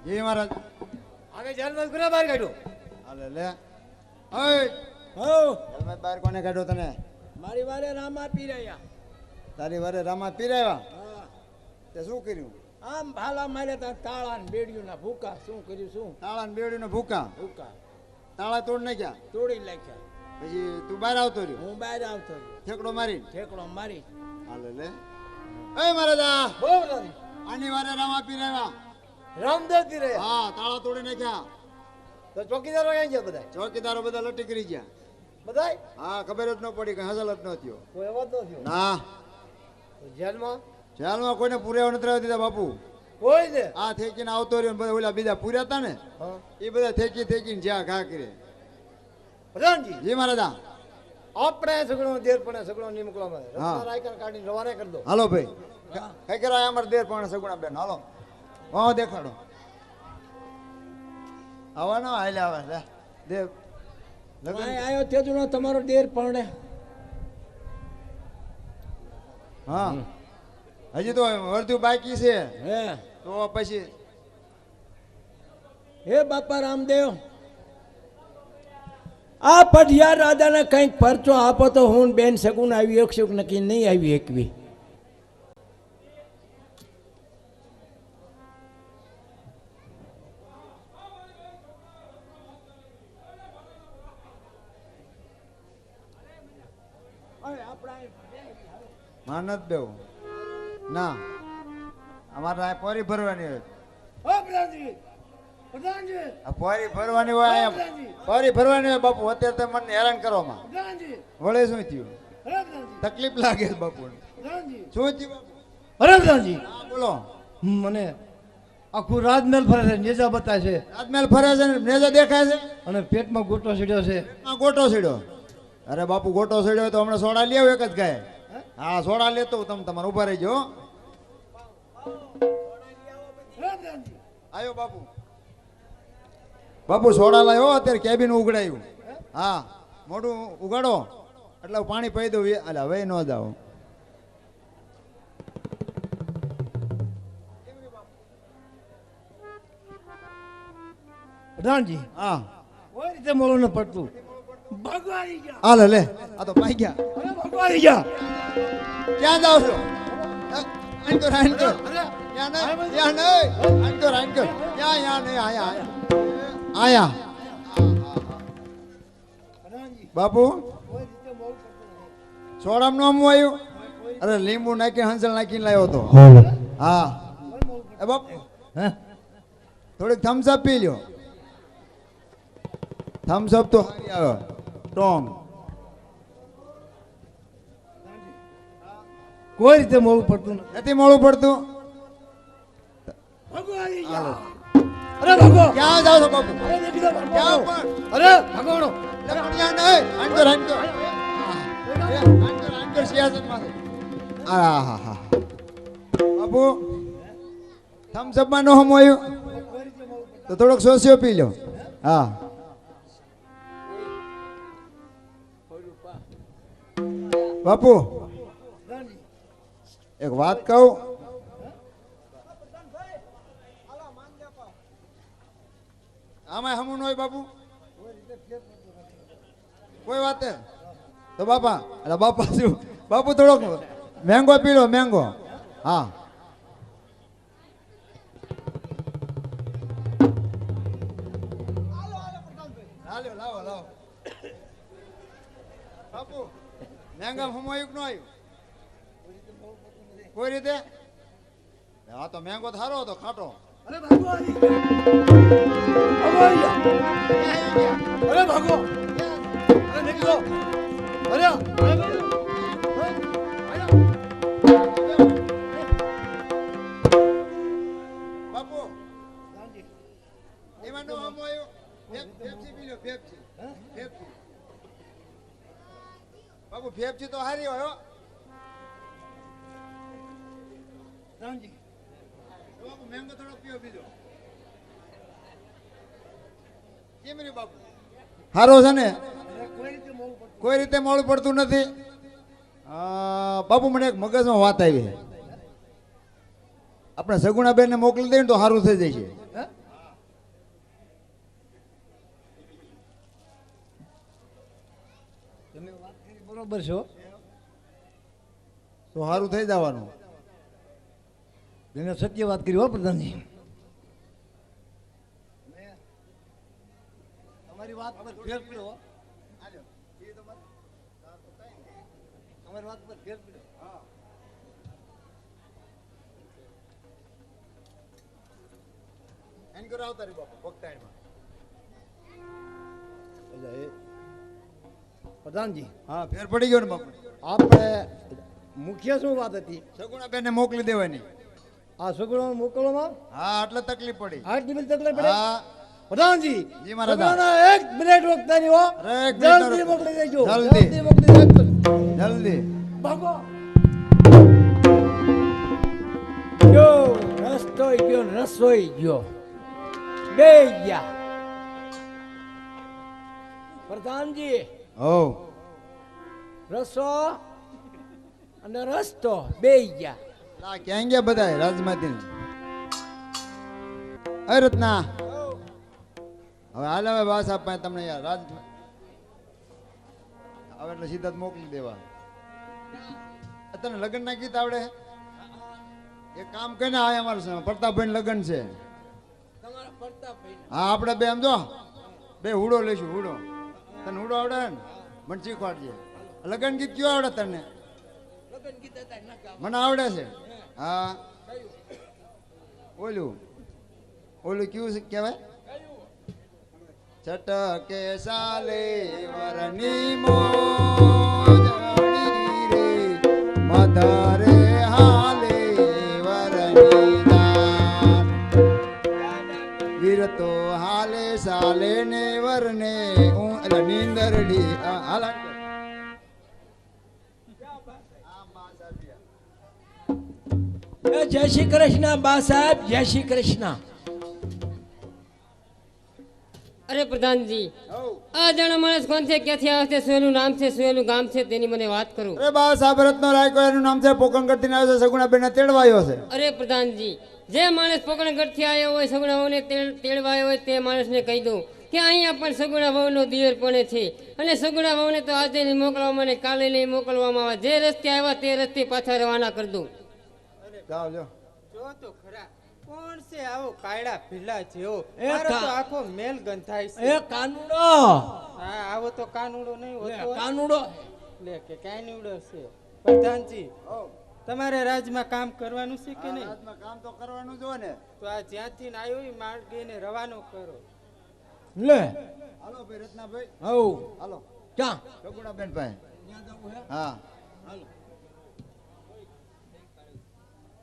જય મહારાજ આને જેલમાં કોને બહાર કાઢ્યો? હાલે લે ઓય હો જેલમાં બહાર કોને કાઢ્યો તને? મારી વારે રામા પી રહ્યા. તારી વારે રામા પીરાવ્યા હા તે શું કર્યું? આમ ભાલા માર્યા તા તાળા ને બેડિયું ના ભૂકા. શું કર્યું? શું તાળા ને બેડીને ભૂકા ભૂકા તાળા તોડ નાખ્યા તોડી નાખ્યા. પછી તું બહાર આવતો રહ્યો હું બહાર આવતો રહ્યો. ઠેકડો મારી ઠેકડો મારી. હાલે લે ઓય મહારાજા બોલો બધાથી. આની વારે રામા પીરાવ્યા રામદેવ થી રહ્યા. હા તાળા તોડી નાખ્યા તો ચોકીદારો ક્યાં ગયા બધા? ચોકીદારો બધા લટી કરી ગયા બધાય? હા ખબર જ ન પડી કે હાજર જ ન થયો કોઈ અવાજ ન થયો. ના તો જેલમાં જેલમાં કોઈને પૂર્યા નથી રહેવા દીધા બાપુ કોઈ ને? આ થેકીને આવતો રહ્યો ને બધા ઓલા બીજા પૂર્યા હતા ને હા. એ બધા થેકીને જ્યાં ઘા કરે પ્રધાનજી જી મહારાજા આપણે સગડો દેર પણ સગડો નહીં મોકલવામાં આવે. હા. રત્ના રાયકા કાઢીને રવાના કરી દો. હાલો ભાઈ કઈ કરાય અમારે દેર પણ સગુણા બેન હાલો વાહ દેખાડો આવા ના હાલે આવે લે દેવ લગન અહીં આવ્યો તેજુનો તમારો દેર પરણે. હા હજી તો અડધું બાકી છે હે તો પછી હે બાપા રામદેવ, આ પઢિયાર રાજાને કંઈક પરચો આપો તો હું ને બેન સગુન આવી એકશું કે નક્કી નહીં આવી એકવી. માનત દેવ ના અમારે આ પોરી ભરવાની હોય હો પ્રધાનજી, પ્રધાનજી, આ પોરી ભરવાની હોય અહીંયા પોરી ભરવાની હોય બાપુ અત્યારે તમે મને હેરાન કરવામાં પ્રધાનજી, વળે શું થયું અરે પ્રધાનજી, તકલીફ લાગે છે બાપુ પ્રધાનજી, શું થયું બાપુ અરે પ્રધાનજી, હા બોલો મને આખું રાજમહેલ ફરે છે, નેજા બતાવે છે રાજમહેલ ફરે છે ને નેજા દેખાય છે અને પેટમાં ગોટો સીડ્યો છે. આ ગોટો સીડ્યો અરે બાપુ ગોટો સીડ્યો તો હમણાં સોડા લઈ આવો એક જ ગાય હા સોડા લેતો હું તમે તમારે ઉભા રહીજો હો. આયો બાપુ બાપુ સોડા લાવ્યો અત્યારે કેબિન ઉગડાયું હા મોઢું ઉગાડો એટલે હું પાણી પી દઉં એટલે હવે ન જાઓ પ્રધાનજી હા કોઈ રીતે મળવું ન પડતું. ભગવાન ગયા, હાલે લે આ તો પાઈ ગયા અરે ભગવાન ગયા. ક્યાં જાવ છો આંકર આંકર ત્યાં નહીં આંકર આંકર ત્યાં નહીં આયા આયા પ્રધાનજી બાપુ કોઈ રીતે મળવું પડતું નથી. સોડામાં નું આમું આવ્યું અરે લીંબુ નાખી હંસલ નાખીને લાવ્યો તો હા એ બાપુ હે? થોડીક થમ્સ અપ પી લ્યો થમ્સ અપ તો સારી આવે સ્ટ્રોંગ કોઈ રીતે મળવું પડતું નથી. નથી મોડું પડતું ભગવાન ગયા. અરે ભગો, ક્યાં જાવ છો બાપુ અરે નીકળો ભગો. ક્યાં પણ અરે ભગવાનો, ત્યાં નહીં આંકર આંકર આંકર આંકર સિયાસત માં આ હા હા બાપુ થમ્સ અપ માં નો હમ આવ્યું તો થોડોક સોસિયો પી લો હા બાપુ એક વાત કહું આમાં હમું ન હોય બાપુ કોઈ વાત નહીં. તો બાપા એટલે બાપા શું બાપુ થોડોક મેંગો પીડો મેંગો હા લાવો લાવો લાવો બાપુ મેંગા હમાયું કે ન આવ્યું કોઈ રીતે હા તો મેંગો સારો હતો ખાટો અરે ભગવાન ભગવાન ગયા. અરે ભગો, અરે નીકળો. અરે બાપુ એમાં નો હમો આવ્યો પેપ્સી પી લો પેપ્સી પેપ્સી બાપુ પેપ્સી તો હારી હોય હો રામજી, બાપુ મેંગો થોડો પીઓ બીજો કેમ રે બાપુ હારો છે ને કોઈ રીતે મોડું પડતું નથી બાપુ મને એક મગજમાં વાત આવી આપણે સગુણા બેન ને મોકલી દઈએ ને તો સારું થઈ જશે તમે વાત કરી બરોબર છો. તો સારું થઈ જવાનું. એને સત્ય વાત કરી હો પ્રધાનજી. તમારી વાત પર ફેર પડ્યો હો. તમારી વાત પર ફેર પડ્યો. એન કરો આવતા રે બાપા ભક્તાઈમાં. એટલે એ પ્રધાનજી હા ફેર પડી ગયો ને બાપુ. આપણે મુખ્ય શું વાત હતી? સગુણાબેનને મોકલી દેવાની. આ સગુણો મોકલવામાં હા એટલે તકલીફ પડી. આટલી બધી તકલીફ પડે? હા પ્રધાનજી જી મહારાજ. સગુણાના એક મિનિટ રોકતા નહીં હો. અરે એક મિનિટ જલ્દી રોકો. મોકલી દેજો. જલ્દી. જલ્દી મોકલી દેજો. જલ્દી. ભાગો. ગયો રસ્તોય ગયો ને રસોઈ ગયો બે ગયા પ્રધાનજી હો રસો અને રસ્તો બે ગયા લા ક્યાં ગયા બધા રાજમાતી? અરે રત્ના હવે હાલ હવે વાસ આપવા તમને યાર રાજ હવે એટલે સીધા જ મોકલી દેવા. તને લગ્ન ના ગીત આવડે? એક કામ કરીને આ અમારે પ્રતાપભાઈ લગ્ન છે. તમારા પ્રતાપભાઈ હા આપણે બે આમ જો બે હુડો લઈશું હુડો. તને હુડો આવડે ને મને શીખવાડજે. લગ્ન ગીત કયું આવડે તને? લગન ગીત હતા ન ગાવા. મને આવડે છે. હા ઓલું ઓલું કયું કહેવાય? છટકે સાલે વરની મોજણી રે મધારે હાલે વરની દાન વીર તો હાલે સાલે ને વરને હું એટલે નીંદરડી હાલ જય શ્રી કૃષ્ણ બા સાહેબ જય શ્રી કૃષ્ણ અરે પ્રધાનજી આ જણા માણસ કોણ છે, ક્યાંથી આવે છે, શું એનું નામ છે, શું એનું ગામ છે, તેની મને વાત કરું. અરે બા સાહેબ રત્નો રાયકો એનું નામ છે. પોકણગઢથી આવ્યો છે. સગુણાબેન તેડવાયો છે. અરે પ્રધાનજી જે માણસ પોકણગઢથી આવ્યો હોય, સગુણા વહુને તેડવા આવ્યો હોય તે માણસને કહી દઉં કે અહીંયા પણ સગુણા વહુનો દિયર પણ છે અને સગુણા વહુને તો આજે નહીં મોકલવામાં અને કાલે નહીં મોકલવામાં આવે. જે રસ્તે આવ્યા તે રસ્તે પાછા રવાના કરી દઉં. જાઓ જો જો તો ખરા કોણ છે આવો કાયડા ભીલા જેવો? એ મારો તો કા- આખો મેલ ગંધાય છે. એ કાનુડો હા આવો તો કાનુડો નહીં હોતો. કાનુડો લે કે કાનુડો છે. પ્રધાનજી તમારે રાજમાં કામ કરવાનું છે કે નહીં? રાજમાં કામ તો કરવાનું જો ને. તો આ જ્યાંથી ને આવ્યો એ માર્ગીને રવાનો કરો. લે હાલો ભાઈ રત્નાભાઈ હવ હાલો ક્યાં સગુણાબેન પાસે. હા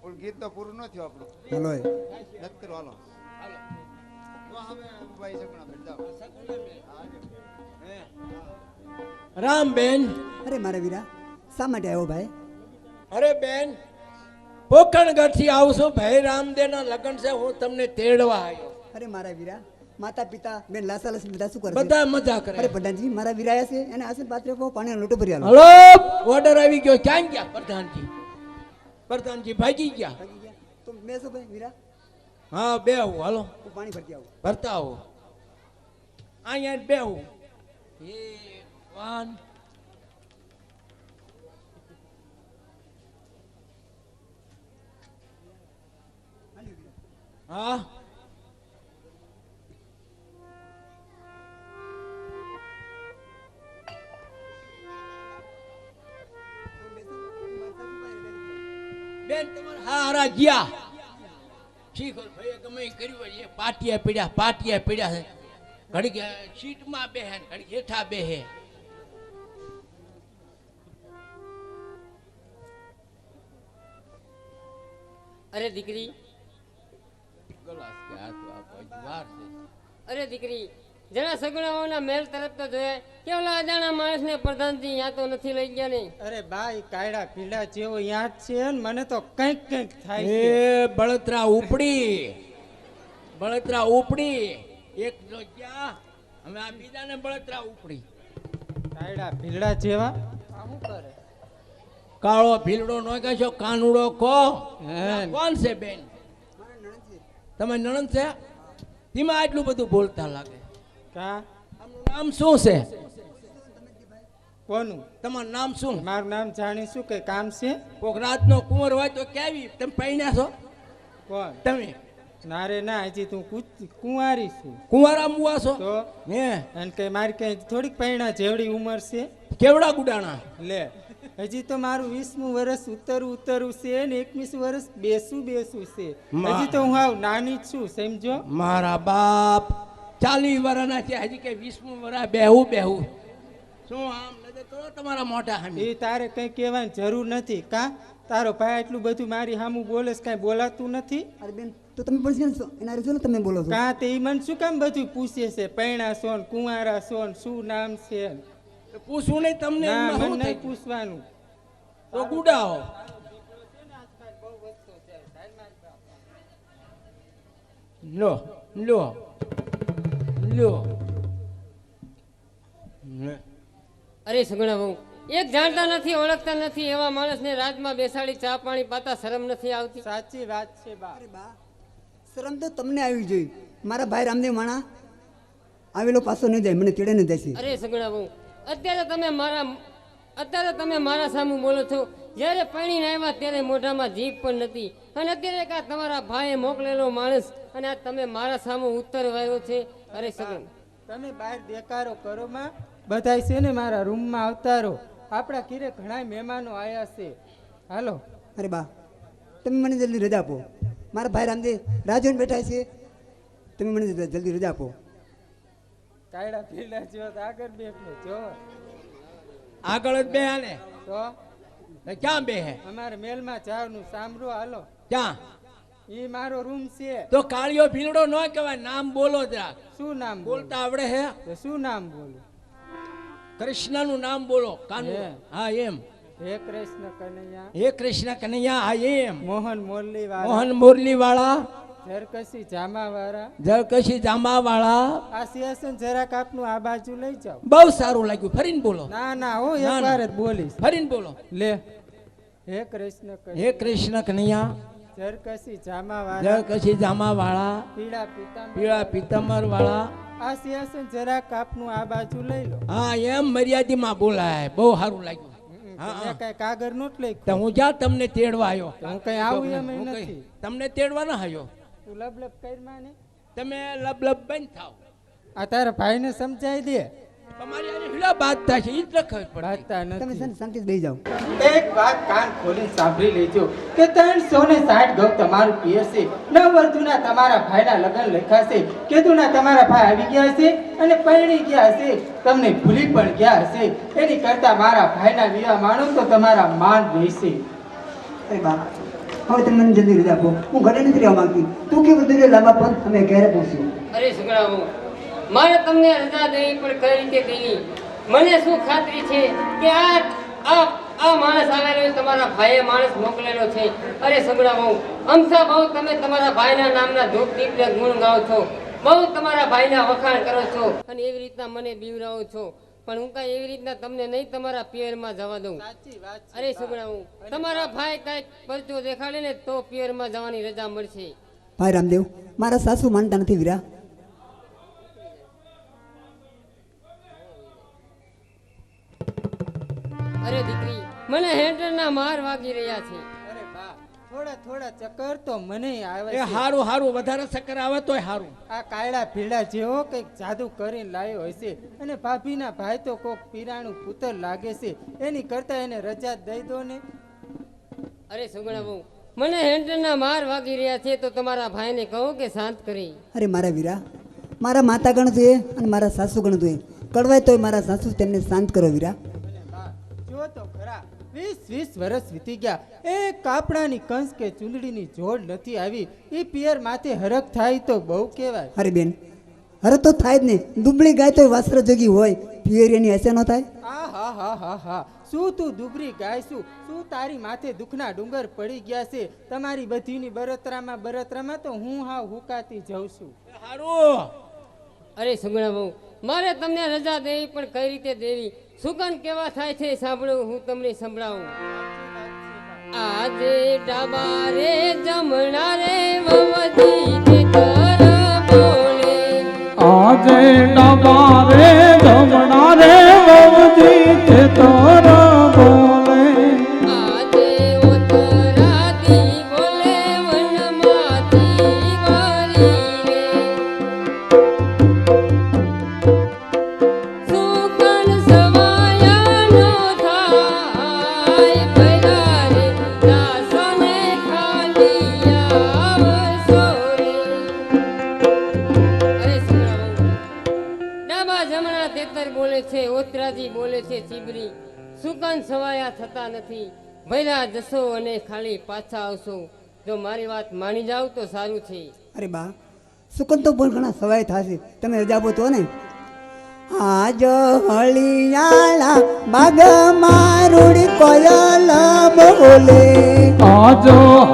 ઓલું ગીત તો પૂરું ન થયું આપણું. હલો નથી કરો હાલો તો હવે ભાઈ સગુણાબેન જાઓ. રામબેન અરે મારા વીરા શા માટે આવ્યો ભાઈ? અરે બેન પોકણગઢ થી આવું છું ભાઈ રામદેવના લગ્ન છે હું તમને તેડવા આવ્યો અરે મારા વીરા માતા પિતા બેન લાસા લસી બધા શું કરે છે? બધા મજા કરે અરે પ્રધાનજી મારા વીરા આવ્યા છે એને આસન પાત્રે પાણી લોટો ભરી આલો. હલો ઓર્ડર આવી ગયો ક્યાં ગયા પ્રધાનજી? પ્રધાનજી ભાગી ગયા. તો બેસો ભાઈ વીરા હા બેહું હાલો હું પાણી ભરતી આવું. ભરતા આવો અહીંયા જ બેહું એ વાન હા બેન તમારા હારા ગયા શીખો ભાઈ ગમે ઈ કર્યું હોય એ પાટિયા પીડ્યા છે ઘડીક સીટમાં બેહે ને ઘડીક હેઠા બેહે અરે દીકરી ગલાસ કે આ તો આ કોઈ વાર છે અરે દીકરી જણા સગુણા વહુના મેલ તરફ તો જોયે કે ઓલા અજાણા માણસને પ્રધાનજી ત્યાં તો નથી લઈ ગયા ને. અરે બાઈ કાયડા ભીલા જેવો યાદ છે ને મને તો કંઈક કંઈક થાય છે. એ બળતરા ઉપડી એક જો ગયા હવે આ બીજાને બળતરા ઉપડી કાયડા ભીલા જેવા આ શું કરે? કાળો ભીલડો નો કહેશો કાનુડો કો હે. કોણ છે બેન? તમે નણંદ છે? તેમાં આટલું બધું બોલતા લાગે. કા આમનું નામ શું છે? કોનું? તમારું નામ શું? મારું નામ જાણી શું કે કામ છે? કોક રાતનો કુંવર હોય તો કેવી તમે પૈણ્યા છો કોણ? તમે? ના રે ના, હજી તું કુંવારી છું. કુંવારા મુવા છો? તો હે અને કે મારી કઈ થોડીક પૈણા જેવડી ઉંમર છે? કેવડા ગુડાણા? લે, હજી તો મારું 20મું વર્ષ ઉતરવું છે ને 21 વર્ષ બેસું છે. હજી તો હું હાવ નાની જ છું, સમજો. મારા બાપ 40 વર્ષના છે, હજી કે 20મું વર્ષ બેહું શું આમ નજર કરો તમારા મોટા સામે. એ તારે કઈ કહેવાની જરૂર નથી. કા તારો ભાઈ એટલું બધું મારી સામું બોલે છે, કાંઈ બોલાતું નથી? અરે બેન તો તમે પણ છે ને એના રીઝો તમે બોલો છો. કાં તે ઈ મને શું કામ બધું પૂછે છે? પૈણા છો ને કુંવારા છો ને શું નામ છે? પૂછવું નહીં તમને? ના, એમાં મને શું નહીં થાય? પૂછવાનું. તો ગુડાઓ. લો લો લો. અરે સગુણા બહુ, એક જાણતા નથી ઓળખતા નથી એવા માણસને રાજમાં બેસાડી ચા પાણી પાતા શરમ નથી આવતી? સાચી વાત છે બા. અરે બા શરમ તો તમને આવી જોઈએ. મારા ભાઈ રામદેવ માણા આવેલો પાછો ન જાય, મને તેડે ન જાય છે. અરે સગુણા બહુ, અત્યારે તમે મારા સામે બોલો છો. જ્યારે પૈણીને આવ્યા ત્યારે મોઢામાં જીભ પણ નથી, અને અત્યારે કા તમારા ભાઈએ મોકલેલો માણસ અને આ તમે મારા સામે ઉત્તર વાળ્યો છે. અરે સગુણ, તમે બહાર દેકારો કરો માં, બધાય છે ને મારા રૂમમાં આવતારો. આપણા ઘરે ઘણા મહેમાનો આવ્યા છે. હાલો. અરે બા તમે મને જલ્દી રજા આપો. મારા ભાઈ રામદેવ રાજોને બેઠા છે, તમે મને જલ્દી રજા આપો. કાયડા પીડા જો તો આગળ બેઠો જો. આગળ જ બે આને તો ક્યાં બે હે? અમારે મેલમાં જવાનું સાંભળો. હાલો. ક્યાં? ઈ મારો રૂમ છે. તો કાળિયો ભીલડો ન કહેવાય, નામ બોલો જરા. શું નામ બોલતા આવડે હે? તો શું નામ બોલું? કૃષ્ણનું નામ બોલો. કાનુ? હે. હા એમ. હે કૃષ્ણ કનૈયા, હે કૃષ્ણ કનૈયા. હા એમ. મોહન મોરલી વાળા, મોહન મોરલી વાળા, ઝરકસી જામા વાળા, જળકશી જાંબા વાળા. આ સિંહાસન જરાક આપનું આ બાજુ લઈ જાઓ. બહુ સારું લાગ્યું. ફરીને બોલો. ના ના હું ના, એક ના. વાર જ બોલીશ. ફરીને બોલો. લે. હે કૃષ્ણ હે કનૈયા, કૃષ્ણ કનૈયા, ઝરકસી જામા વાળા, જળકશી જાંબા વાળા, પીળા પિતાંબર, પીળા પિત્તંબર વાળા. આ સિંહાસન જરાક આપનું આ બાજુ લઈ લો. હા એમ મર્યાદીમાં બોલાય. બહુ સારું લાગ્યું. હા, મેં હા. કઈ કાગળ નોટ તો લખ્યું. હું જ્યાં તમને તેડવા આવ્યો. હું કઈ આવું એમ હું નથી. કઈ તમને તેડવા ના આવ્યો. તું લબ કર માને. તમે લબ બંધ થાવ. આ તારા ભાઈને સમજાઈ દે. તમારી આને હિલા બાદ થાય છે, ઈ જ લખાય પડે. બાતા તમે છે નથી. ને શાંતિથી બેસી જાઓ. એક વાત કાન ખોલીને સાંભળી લેજો કે 360 ગૌ તમારું પિયર છે. નવવધુના તમારા ભાઈના લગ્ન લખ્યા છે. કેતુના તમારા ભાઈ આવી ગયા છે અને પરણી ગયા છે. તમને ભૂલી પણ ગયા હશે. એની કરતા મારા ભાઈના વિવાહ માણો તો તમારા માન રહેશે. અરે બા હવે તમે મને જલ્દી રજા આપો. હું ઘરે નથી રહેવા માંગતી. તું કેવું દૂર લાંબા પણ અમે ઘરે પહોંચ્યું. અરે સગુણા બહુ, મારે તમને રજા દેવી પણ કઈ રીતે દેવી? મને શું ખાતરી છે કે આ માણસ આવેલો એ તમારા ભાઈએ માણસ મોકલેલો છે? અરે સગુણા બહુ, અમથા બહુ તમે તમારા ભાઈના નામના ધૂપ દીપને ગુણ ગાઓ છો, બહુ તમારા ભાઈના વખાણ કરો છો અને એવી રીતના મને બીવરાવો છો. પણ હું કાંઈ એવી રીતના તમને નહીં તમારા પિયરમાં જવા દઉં. સાચી વાત છે. અરે સગુણા બહુ, તમારા ભાઈ કાંઈક પરચો દેખાડે ને તો પિયરમાં જવાની રજા મળશે. ભાઈ રામદેવ મારા સાસુ માનતા નથી વીરા. અરે દીકરી, મને હેન્ડલના માર વાગી રહ્યા છે. અરે બા, થોડા થોડા ચક્કર તો મને આવે એ છે. હારું હારું, વધારે ચક્કર આવે તોય હારું. આ કાયડા ભીડા જેવો કંઈક જાદુ કરીને લાયો હશે અને ભાભીના ભાઈ તો કોક પીરાણું પુત્ર લાગે છે. એની કરતા એને રજા દઈ દો ને. અરે સગુણા બહુ, મને હેન્ડલના માર વાગી રહ્યા છે તો તમારા ભાઈને કહો કે શાંત કરી. અરે મારા વીરા મારા માતા ગણ જોઈએ અને મારા સાસુ ગણ જોઈએ. કડવાય તોય મારા સાસુ તેમને શાંત કરો વીરા. અને બા, જો તો ખરા 20 વર્ષ વીતી ગયા. એક કાપડાની કંસ કે ચૂંદડીની જોડ નથી આવી. એ પિયર માથે હરખ થાય તો બહુ કહેવાય. અરે બેન અરે તો થાય જ નહીં. દુબળી ગાય તો વાસ્ત્ર જોગી હોય, પિયરિયાની હશે ન થાય? આ હા હા હા હા, શું તું દુબરી ગાય શું? શું તારી માથે દુઃખના ડુંગર પડી ગયા છે? તમારી બધીની બરતરામાં તો હું હાવ હુકાતી જઉં છું. હારું. અરે સગુણા બહુ, મારે તમને રજા દેવી પણ કઈ રીતે દેવી? સુગંધ કેવા થાય છે સાંભળો, હું તમને સંભળાવું. આજે ડાબા રે જમણા રે વવજી ચિતર બોલે. આજે ડાબા રે જમણા રે વવજી ચેતર બોલે છે, ઓતરાજી બોલે છે ચીબરી, સુકાન સવાયા થતા નથી, ભૈરા જશો અને ખાલી પાછા આવશો. જો મારી વાત માની જાવ તો સારું છે. અરે બા સુકન તો પણ ઘણા સવાય થશે, તમે રજા આપો તો ને. આજ હળિયાળા બાગમાં રૂડી કોયલ બોલે, આજ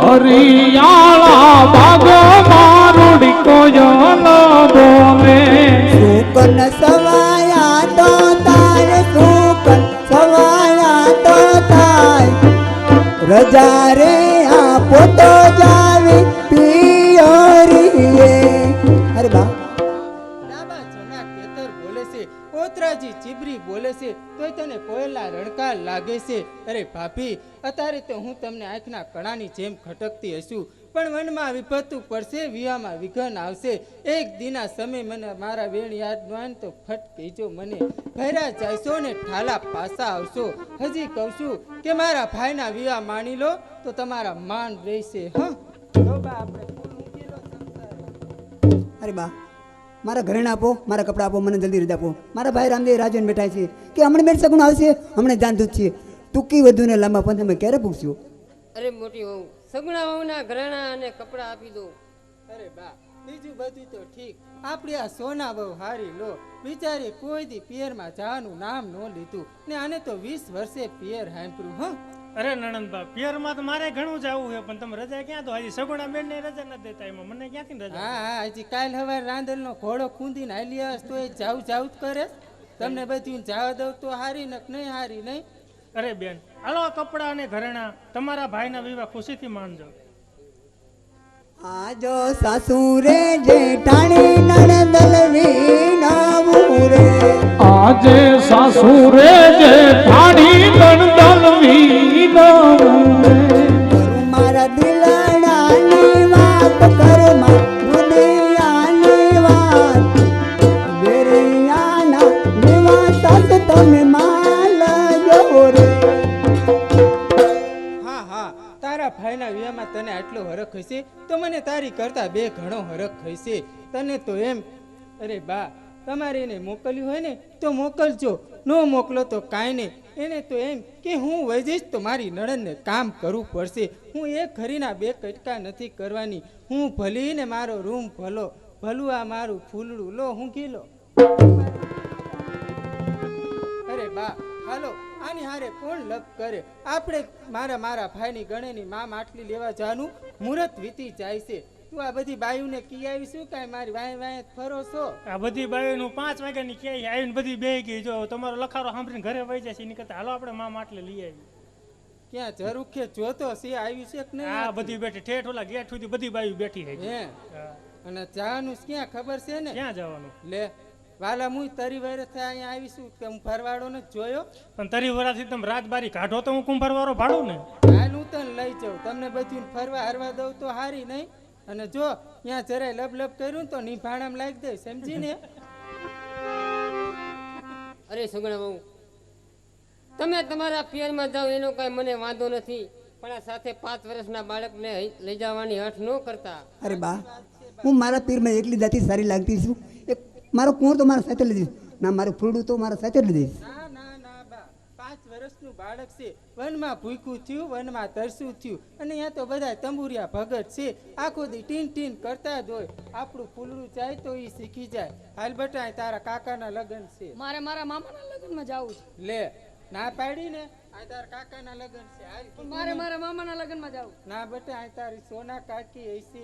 હરિયાળા બાગ મારુડી કોયલ બોલે, સુકન સવાયા તો તારે, સુકન સવાયા તો થાય, રજા રે આપો તો જાવી પિયરીએ. અરે બા ડાબા જણા ખેતર બોલે છે, ઓતરાજી ચીબરી બોલે છે, તોય તને કોયલા રણકાર લાગે છે. અરે ભાભી, અત્યારે તો હું તમને આંખના કણાની જેમ ખટકતી હશું, પણ વનમાં વિપત્તુ પડશે, વિવામાં વિઘન આવશે. એક દિના સમય મને મારા વેણ યાદ ન આવે તો ફટ કહેજો મને, ભૈરા જાયશો ને ઠાલા પાસા આવશો. હજી કહું છું કે મારા ભાઈના વિવાહ માણી લો તો તમારા માન રહેશે. હા લો બા, આપણે ફૂલ મૂકેલો સંસાર. અરે બા મારા ઘરેણા આપો, મારા કપડાં આપો, મને જલ્દી રજા આપો. મારા ભાઈ રામદેવ રાજન બેઠા છે કે હમણાં બેન સગુણ આવશે, હમણાં જાણતું જ છે. ટૂંકી વધુ ને લાંબા પણ તમે ક્યારે પૂછશો? અરે મોટી વહુ, સગુણા વહુના ઘરેણા અને કપડાં આપી દો. અરે બા, બીજું બધું તો ઠીક, આપણી આ સોના બહુ હારી લો. બિચારી કોઈ દી પિયરમાં જવાનું નામ ન લીધું ને આને તો 20 વર્ષે પિયર હાંભળ્યું. હા અરે નણંદબા, પિયરમાં તો મારે ઘણું જવું છે, પણ તમે રજા ક્યાં તો હજી સગુણા બેન ને રજા નથી દેતા, એમાં મને ક્યાંથી રજા? હા હા, હજી કાલ હવાર રાંદલનો ઘોડો ખૂંદીને હાલી આવશ તો એ જાવ જાવ જ કરે. તમને બધું જવા દઉં તો હારી નક નહીં હારી નહીં. અરે બેન, હાલો આ કપડાં અને ઘરેણા તમારા ભાઈના વિવાહ ખુશીથી માણજો. આજો સાસુરે જેઠાણી નણદલ વીણાવું રે, આજે સાસુરે જેઠાણી નણદલ વીણાવું રે, કરું મારા દિલડાની વાત, કરું મારા દુનિયાની વાત, વેરિયાના નિવાસ તમે માલજો રે. હા હા, તારા ભાઈના વિવાહમાં તને આટલો હરખ હશે તો મને તારી કરતા 2 ગણો હરખ હશે. તને તો એમ, અરે બા, તમારે એને મોકલ્યું હોય ને તો મોકલજો, ન મોકલો તો કાંઈ નહીં. એને તો એમ કે હું વહી જઈશ તો મારી નણંદને કામ કરવું પડશે. હું એક ઘરીના 2 કટકા નથી કરવાની. હું ભલી ને મારો રૂમ ભલો, ભલું આ મારું ફૂલડું લો હું ગીલો. અરે બા હાલો, આની હારે કોણ લપ કરે? આપણે મારા ભાઈની ગણેની માં માટલી લેવા જવાનું મુહૂર્ત વીતી જાય છે. તું આ બધી બાયુને કી આવીશું કાંઈ મારી વાય વાય ફરો છો? આ બધી બાઈઓનું 5 વાગ્યાની ક્યાંય આવીને બધી બે ગઈ, જો તમારો લખારો સાંભળીને ઘરે વહી જાય છે, એની કરતા હાલો આપણે માં માટલે લઈ આવી. ક્યાં જરૂખે જોતો છે આવ્યું છે કે નહીં? આ બધી બેઠી ઠેઠ ઓલા ગેટ સુધી બધી બાઈઓ બેઠી છે. હે હા. અને જવાનું છે ક્યાં ખબર છે ને? ક્યાં જવાનું? લે વાલા હું તરી વર્ષ અહીંયા આવીશું કે હું ફરવાડો ને જોયો. પણ તરી વરાથી તમે રાજબારી કાઢો તો હું કુંભારવાળો ભાડું ને. હાલ હું તને લઈ જાઉં, તમને બધું ફરવા હરવા દઉં તો હારી નહીં. અને જો ત્યાં જરાય લબ લબ કર્યું ને તો નિભાણામાં લાગી દે, સમજી ને? અરે સગુણા વહુ, તમે તમારા પિયરમાં જાઓ એનો કાંઈ મને વાંધો નથી, પણ આ સાથે 5 વર્ષના બાળકને લઈ જવાની હઠ ન કરતા. અરે બા, હું મારા પીરમાં એકલી જાતી સારી લાગતી છું. એક મારો કુંવર તો મારા સાથે લઈ જઈશ, ના મારું ફૂલડું તો મારા સાથે લઈ જઈશ. ના ના ના બા, 5 વર્ષનું બાળક છે, વનમાં ભૂખ્યું થયું, વનમાં તરસું થયું, અને અહીંયા તો બધા તંબુરિયા ભગત છે, આખો દી ટીન ટીન કરતા જ હોય. આપણું ફૂલડું જાય તો એ શીખી જાય. હાલ બટા, તારા કાકાના લગ્ન છે. મારે મારા મામાના લગ્નમાં જવું છે. લે ના પાડી ને, આ તારા કાકાના લગ્ન છે. હાલ કીધું મારે ને. મારા મામાના લગ્નમાં જવું. ના બેટા, આ તારી સોના કાકી હશે,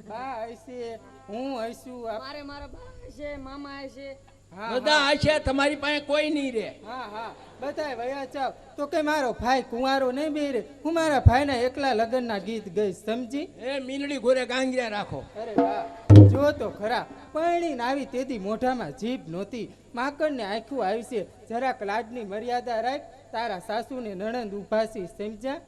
બા હશે, હું હશું. મારે મારા બા છે, મામા છે. હા બધા હા. હશે, તમારી પાસે કોઈ નહીં રે. હા હા, બધાય વયા જાવ તો કે મારો ભાઈ કુંવારો નહીં બેરે. હું મારા ભાઈના એકલા લગ્નના ગીત ગઈશ, સમજી? એ મીંડળી ઘોરે ગાંગિયા રાખો. અરે વાહ, જો તો ખરા, પરણીને આવી તેથી મોઢામાં જીભ નહોતી, માકડને આંખું આવી છે. જરાક લાડની મર્યાદા રાખ, તારા સાસુને નણંદ ઉભાસી, સમજ્યા?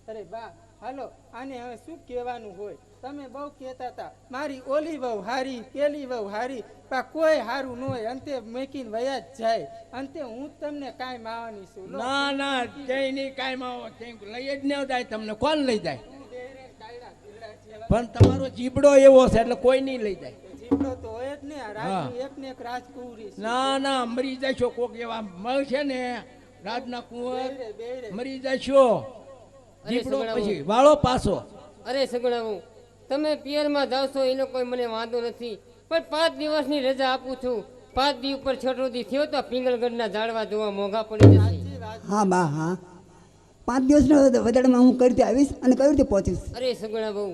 અરે બા હાલો, આને હવે શું કહેવાનું હોય? તમે બહુ કહેતા હતા મારી ઓલી વહુ હારી, પેલી વહુ હારી, પણ કોઈ હારું ન હોય, અંતે મેકીને વયા જ જાય. અંતે હું તમને કાંઈ માવાની છું. લો. ના ના, ક્યાંય નહીં, કાંઈ માં લઈ જ ન જાય તમને. કોણ લઈ જાય? હું દેહરે કાયડા ધીરડા જેવા. પણ તમારો જીબડો એવો છે એટલે કોઈ નહીં લઈ જાય. જીભડો તો હોય જ ને આ રાજની એક ને એક રાજકુંવરી છે. ના ના મરી જશો કોક એવા મળશે ને રાજના કુંવર બેરે, બેરે. મરી જશો દીપડો સગડાઓ. પછી વાળો પાછો અરે સગડાઓ તમે પિયરમાં જાવ છો એનો કોઈ મને વાંધો નથી, પણ 5 દિવસની રજા આપું છું. 5 દી ઉપર છઠ્ઠો દી થયો તો પિંગલગઢના ઝાડવા જોવા મોંઘા પડી જશે. હા બા હા 5 દિવસનો વધારામાં હું કઈ રીતે આવીશ અને કઈ રીતે પહોંચીશ? અરે સગડા બહુ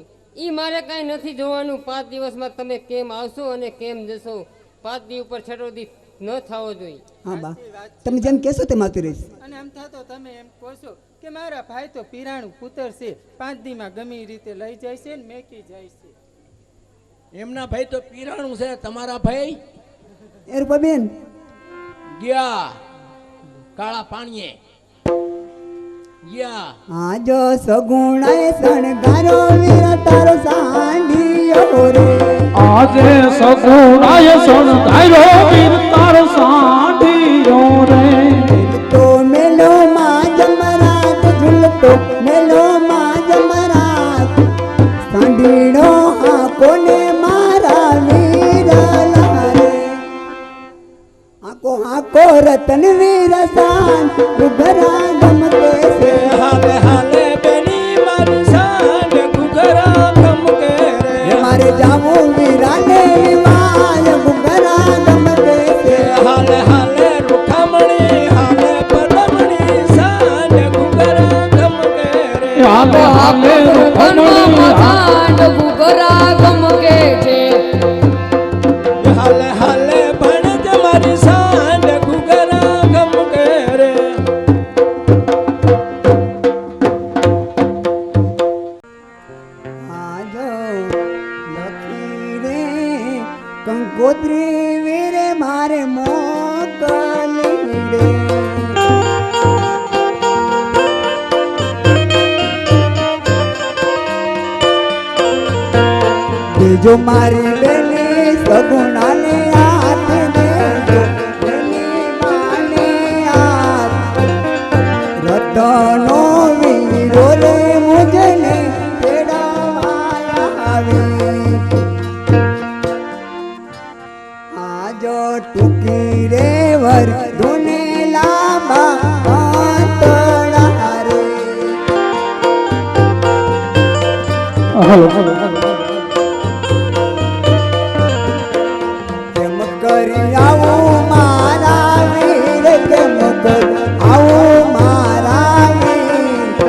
ઈ મારે કાંઈ નથી જોવાનું. 5 દિવસમાં તમે કેમ આવશો અને કેમ જશો. 5 દી ઉપર છઠ્ઠો દી ન થવો જોઈએ. હા બા તમે જેમ કહેશો તેમ આવતી રહીશ. અને એમ થતો તમે એમ કહો છો કે મારા ભાઈ તો પીરાણું પુત્ર છે, 5 દીમાં ગમે એ રીતે લઈ જાય છે ને મેકી જાય છે. એમના ભાઈ તો પીરાણું છે, તમારા ભાઈ એ રૂપાબેન ગયા કાળા પાણીએ ગયા. હા જો સગુણાએ શણગારો વીરા તારો સાંડિયો રે. આજે સગુણાય શણગાર્યો વીર તારો સાંઢિયો રે. તો મેલો માં જમરાત ઝૂલતો મેલો માં જમરાત સાંડીનો હા કોને મારા વીરા રે. આકો આકો રતન વીર સાન ઘરા ગમતે છે. હાલે હાલે બેની મારી સાંજ ઘુઘરા ગમકે રે. મારે જાવું વીરાને માય ઘરા ગમતે છે. હાલે હાલે રૂખામણી હાલે પદમણી સાંજ ઘુઘરા ગમકે રે. હાલે હાલે હાલે હાલે ભણજ મારી સાંજ ઘુઘરા ગમકે રે. આજો લખી રે કંકોત્રી વીરે મારે મોકલી રે. દેજો મારી બેની સગુણાને હાથ દેજો બેની માને હાથ. રતનો વીરો રે મુજને તેડાવા આવી. આજો ટૂંકી રે વર ધોને લાંબા આંતળા રે. કેમ કરી આવું મારા વીર કેમ કરી આવું મારા વીર.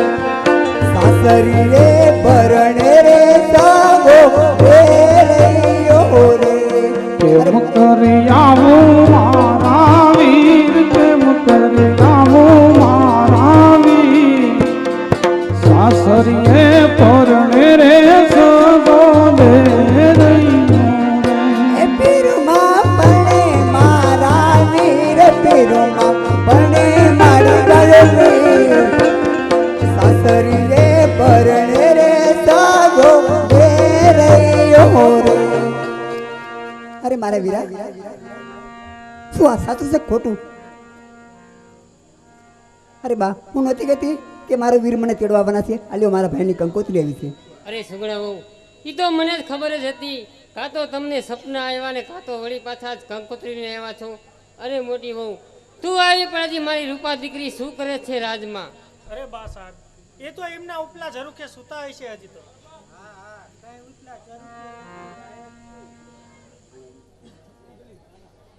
સાસરી રે ભરણે રે સગો વેરૈયો રે. કેમ કરી આવું મારા વીર, કેમ કરી આવું મારા વીર. સાસરીએ પરણે રે સગો વેરૈયો રે. એ પીરમાં ભણે મારા વીર પીરમાં ભણે મારી ગળવી. સાસરી રે ભરણે રે સગો વેરૈયો રે. અરે મારા વીરા શું આ સાચું છે ખોટું? અરે બા હું નહોતી કહેતી કે મારો વીર મને તેડવા આવવાના છે. આલ્યો મારા ભાઈની કંકોત્રી આવી છે. અરે સગડા બહુ ઈ તો મને જ ખબર જ હતી. કાં તો તમને સપના આવ્યા ને કાં તો વળી પાછા જ કંકોત્રીને આવ્યા છો. અરે મોટી બહુ તું આવી પણ હજી મારી રૂપા દીકરી શું કરે છે રાજમાં? અરે બા સાહેબ એ તો એમના ઉપલા ઝરૂખે સૂતા હશે હજી તો.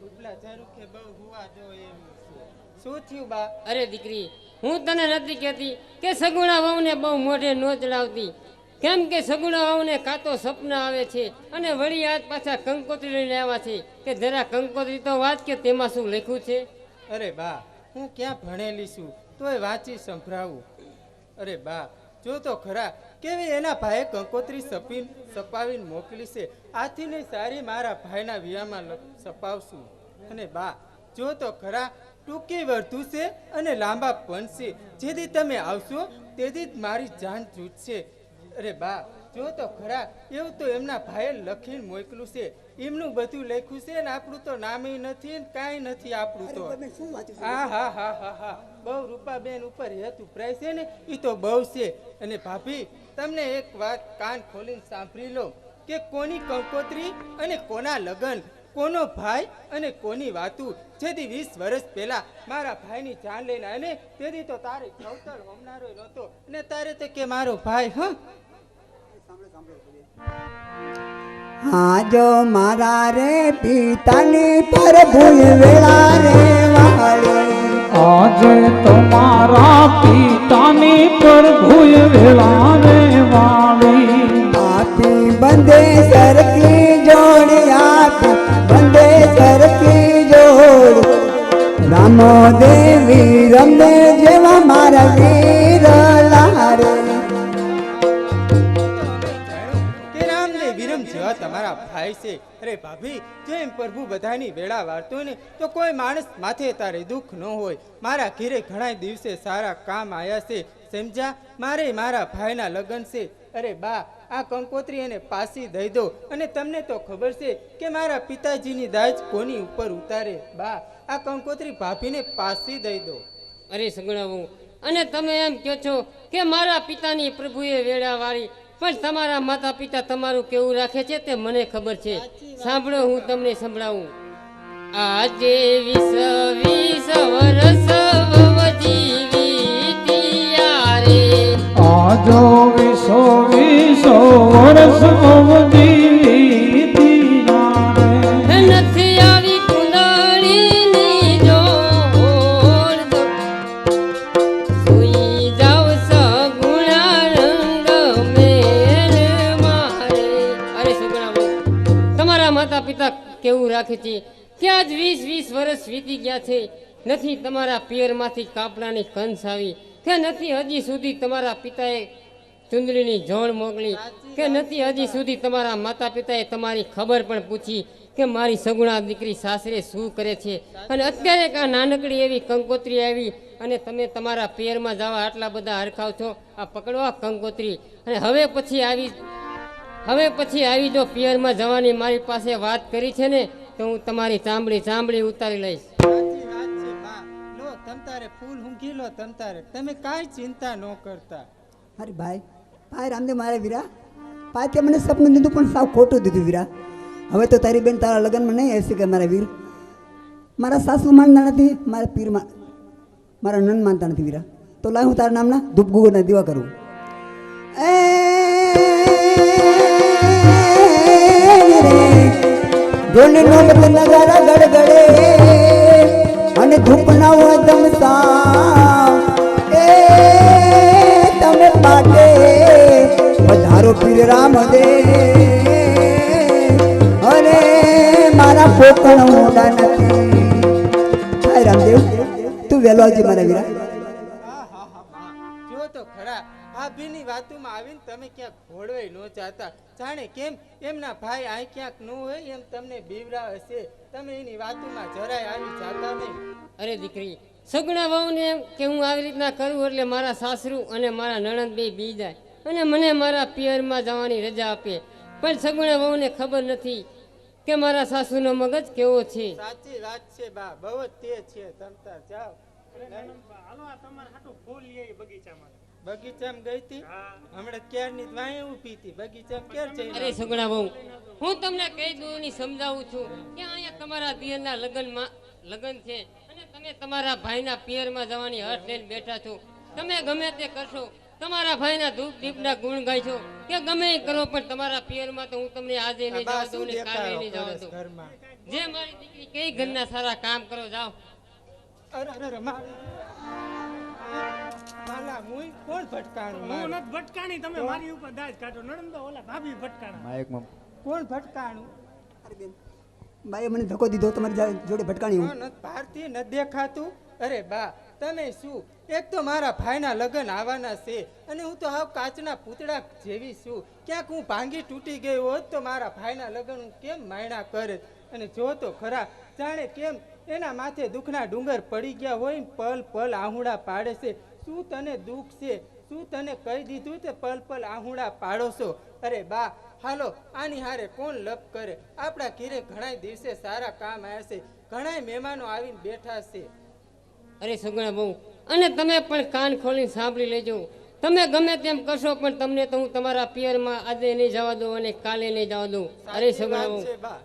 ઉપલા ઝરૂખે બહુ હુવા જો એમ છે. શું થયું બા? અરે દીકરી હું તને નથી કહેતી કે સગુણા વહુને બહુ મોઢે ન ચડાવતી. કેમ કે સગુણા વહુને કાં તો સપના આવે છે અને વળી આજ પાછા કંકોત્રી લઈને આવ્યા છે કે જરા કંકોત્રી તો વાત કે તેમાં શું લખ્યું છે. અરે બા હું ક્યાં ભણેલી છું તોય વાંચી સંભળાવું. અરે બા જો તો ખરા કેવી એના ભાઈએ કંકોત્રી સપાવીને મોકલી છે. આથી ને સારી મારા ભાઈના વિયામાં સપાવશું. અને બા જો તો ખરા ટૂંકી વર્ધુ છે અને લાંબા પણ છે. જેથી તમે આવશો તેથી જ મારી જાન છૂટશે. અરે બા જો તો ખરા એવું તો એમના ભાઈએ લખીને મોકલું છે. એમનું બધું લખ્યું છે ને આપણું તો નામે નથી ને કાંઈ નથી આપણું તો. શું વાંચ્યું છે? હા હા હા હા હા બહુ રૂપાબેન ઉપર હેત ઉપરાય છે ને એ તો બહુ છે. અને ભાભી તમને એક વાત કાન ખોલીને સાંભળી લો કે કોની કંકોત્રી અને કોના લગન કોનો ભાઈ અને કોની વાતું. જેથી 20 વર્ષ પહેલા મારા ભાઈની જાન લઈને આને તેથી તો તારે ખવતર હોમનારો નહોતો અને તારે તો કે મારો ભાઈ. હા જો મારા રે પિતાની પર ભૂલ વેળા રે વાળી, આજે તમારા પિતાની પ્રભુએ વેળા રે વાળી. આપી બંધે સરખી જોડ, આપી બંધે સરખી જોડ, રામો દેવી રમે જેવા મારા વીર લારે. કે રામને વિરમ જેવા તમારા ભાઈ છે. અરે ભાભી, જો એમ પ્રભુ બધાની વેળા વાળતો ને તો કોઈ માણસ માથે તારે દુઃખ ન હોય. મારા ઘરે ઘણા દિવસે સારા કામ આયા છે, સમજ્યા? મારે મારા ભાઈના લગ્ન છે. અરે બા, આ કંકોત્રી એને પાછી દઈ દો. અને તમને તો ખબર છે કે મારા પિતાજીની દાજ કોની ઉપર ઉતારે. બા, આ કંકોત્રી ભાભીને પાછી દઈ દો. અરે સગુણા વહુ, અને તમે એમ કહો છો કે મારા પિતાની પ્રભુએ વેળા વાળી, પણ તમારા માતા પિતા તમારું કેવું રાખે છે તે મને ખબર છે. સાંભળો, હું તમને સંભળાવું. આજે 20 વર્ષ જીવીત્યા રે, આજો 20 વર્ષ જીવીત્યા રે. નથી આવી કુંડળીની જોડ, સુઈ જાવ સગુણા રંગ મેલ મારે. અરે સગુણા વહુ, તમારા માતા પિતા કેવું રાખે છે કે આજ 20 વર્ષ વીતી ગયા છે, નથી તમારા પિયરમાંથી કાપડાની કંસ આવી, કે નથી હજી સુધી તમારા પિતાએ ચુંદડીની જોડ મોકલી, કે નથી હજી સુધી તમારા માતા પિતાએ તમારી ખબર પણ પૂછી કે મારી સગુણા દીકરી સાસરે શું કરે છે. અને અત્યારે આ નાનકડી એવી કંકોત્રી આવી અને તમે તમારા પિયરમાં જવા આટલા બધા હરખાવ છો. આ પકડો આ કંકોત્રી. અને હવે પછી આવી જો પિયરમાં જવાની મારી પાસે વાત કરી છે ને તો હું તમારી ચામડી ઉતારી લઈશ. સાચી વાત છે બા. લો તમતારે ફૂલ ઊંઘી લો તમતારે, તમે કાંઈ ચિંતા ન કરતા. અરે ભાઈ, ભાઈ રામદેવ મારે વીરા, ભાઈ તે મને સપનું દીધું પણ સાવ ખોટું દીધું વીરા. હવે તો તારી બેન તારા લગ્નમાં નહીં હશે કે મારા વીર. મારા સાસુ માનતા નથી, મારા પીરમાં મારા નન માનતા નથી વીરા. તો લાય હું તારા નામના ધૂપ ગુગરના દીવા કરું. ઢોલનો બદલે નગારા ગડગડે અને ધૂપના હોય ધમસા, એ તમે પાટે વધારો પીર રામદે. અરે મારા પોકણ મોડા નથી. હાય રામદેવ, તું વહેલો આવજે મારા વીરા. જો તો ખરા, ભાભીની વાતોમાં આવીને તમે ક્યાંક ઘોડવાઈ ન જાતા. જાણે કેમ એમના ભાઈ આ ક્યાંક ન હોય એમ તમને બીવરા હશે. તમે એની વાતોમાં જરાય આવી જાતા નહીં. અરે દીકરી, સગુણા વહુને એમ કે હું આવી રીતના કરું એટલે મારા સાસરું અને મારા નણંદ બે બી જાય અને મને મારા પિયરમાં જવાની રજા આપે. પણ સગુણા વહુને ખબર નથી કે મારા સાસુનો મગજ કેવો છે. સાચી વાત છે બા, બહુ જ તેજ છે. તમતાર જાઓ. બગીચામાં ગઈ હતી હમણાં ક્યારની વાંહે ઊભી હતી. બગીચામાં ક્યારે જઈ? અરે સગુણા વહુ, હું તમને કઈ દૂરની સમજાવું છું કે અહીંયા તમારા દિયરના લગ્ન છે અને તમે તમારા ભાઈના પિયરમાં જવાની હઠ લઈને બેઠા છો. તમે ગમે તે કરશો, તમારા ભાઈના ધૂપ દીપના ગુણ ગાઈશો કે ગમે એ કરો, પણ તમારા પિયરમાં તો હું તમને આજે નહીં જવા દઉં ને કાલે નહીં જવા દઉં. જે મારી દીકરી કઈ ઘરના સારા કામ કરો, જાઓ. અરે માલા મુઈ કોણ ભટકાણું? હું નથી ભટકાણી, તમે મારી ઉપર દાજ કાઢો. નણંદો ઓલા ભાભી ભટકાણા. કોણ ભટકાણું? અરે બેન, ભાઈએ મને ધક્કો દીધો, તમારી જોડે ભટકાણી હું. ભારતીય ન દેખાતું. અરે બા, તમે શું, એક તો મારા ભાઈના લગ્ન આવવાના છે અને હું તો હાવ કાચના પૂતળા જેવી છું. ક્યાંક હું ભાંગી તૂટી ગઈ હોત તો મારા ભાઈના લગ્ન હું કેમ માયણા કરે. અને જો તો ખરા, જાણે કેમ એના માથે દુઃખના ડુંગર પડી ગયા હોય પલ પલ આહુડા પાડે છે. શું તને દુઃખ છે? શું તને કહી દીધું તે પલ પલ આહુડા પાડો છો? અરે બા, હાલો આની હારે કોણ લપ કરે? આપણા ઘરે ઘણા દિવસે સારા કામ આવ્યા છે, ઘણા મહેમાનો આવીને બેઠા છે. અરે સગુણા બહુ, અને તમે પણ કાન ખોલીને સાંભળી લેજો તમે ગમે તેમ કરશો પણ તમને તો હું તમારા પિયરમાં આજે નહીં જવા દઉં અને કાલે નહીં જવા દઉં. અરે સગડાઓ,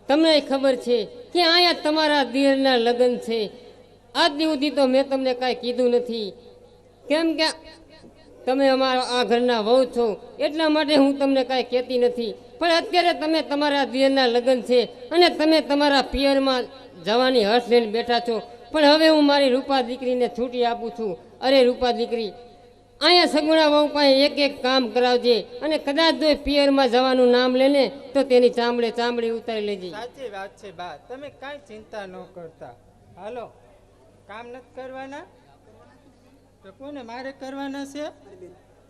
તમને ખબર છે કે અહીંયા તમારા દીરના લગ્ન છે. આજ દી સુધી તો મેં તમને કાંઈ કીધું નથી, કેમ કે તમે અમારા આ ઘરના વહુ છો એટલા માટે હું તમને કાંઈ કહેતી નથી. પણ અત્યારે તમે તમારા દીરના લગ્ન છે અને તમે તમારા પિયરમાં જવાની હર્ષ લઈને બેઠા છો. પણ હવે હું મારી રૂપા દીકરીને છૂટી આપું છું. અરે રૂપા દીકરી, અહીંયા સગુણા વહુ પાસે એક એક કામ કરાવજે અને કદાચ જો પિયરમાં જવાનું નામ લે ને તો તેની ચામડી ઉતારી લેજે. સાચી વાત છે બા, તમે કાંઈ ચિંતા ન કરતા. હાલો, કામ નથી કરવાના તો કોને મારે કરવાના છે?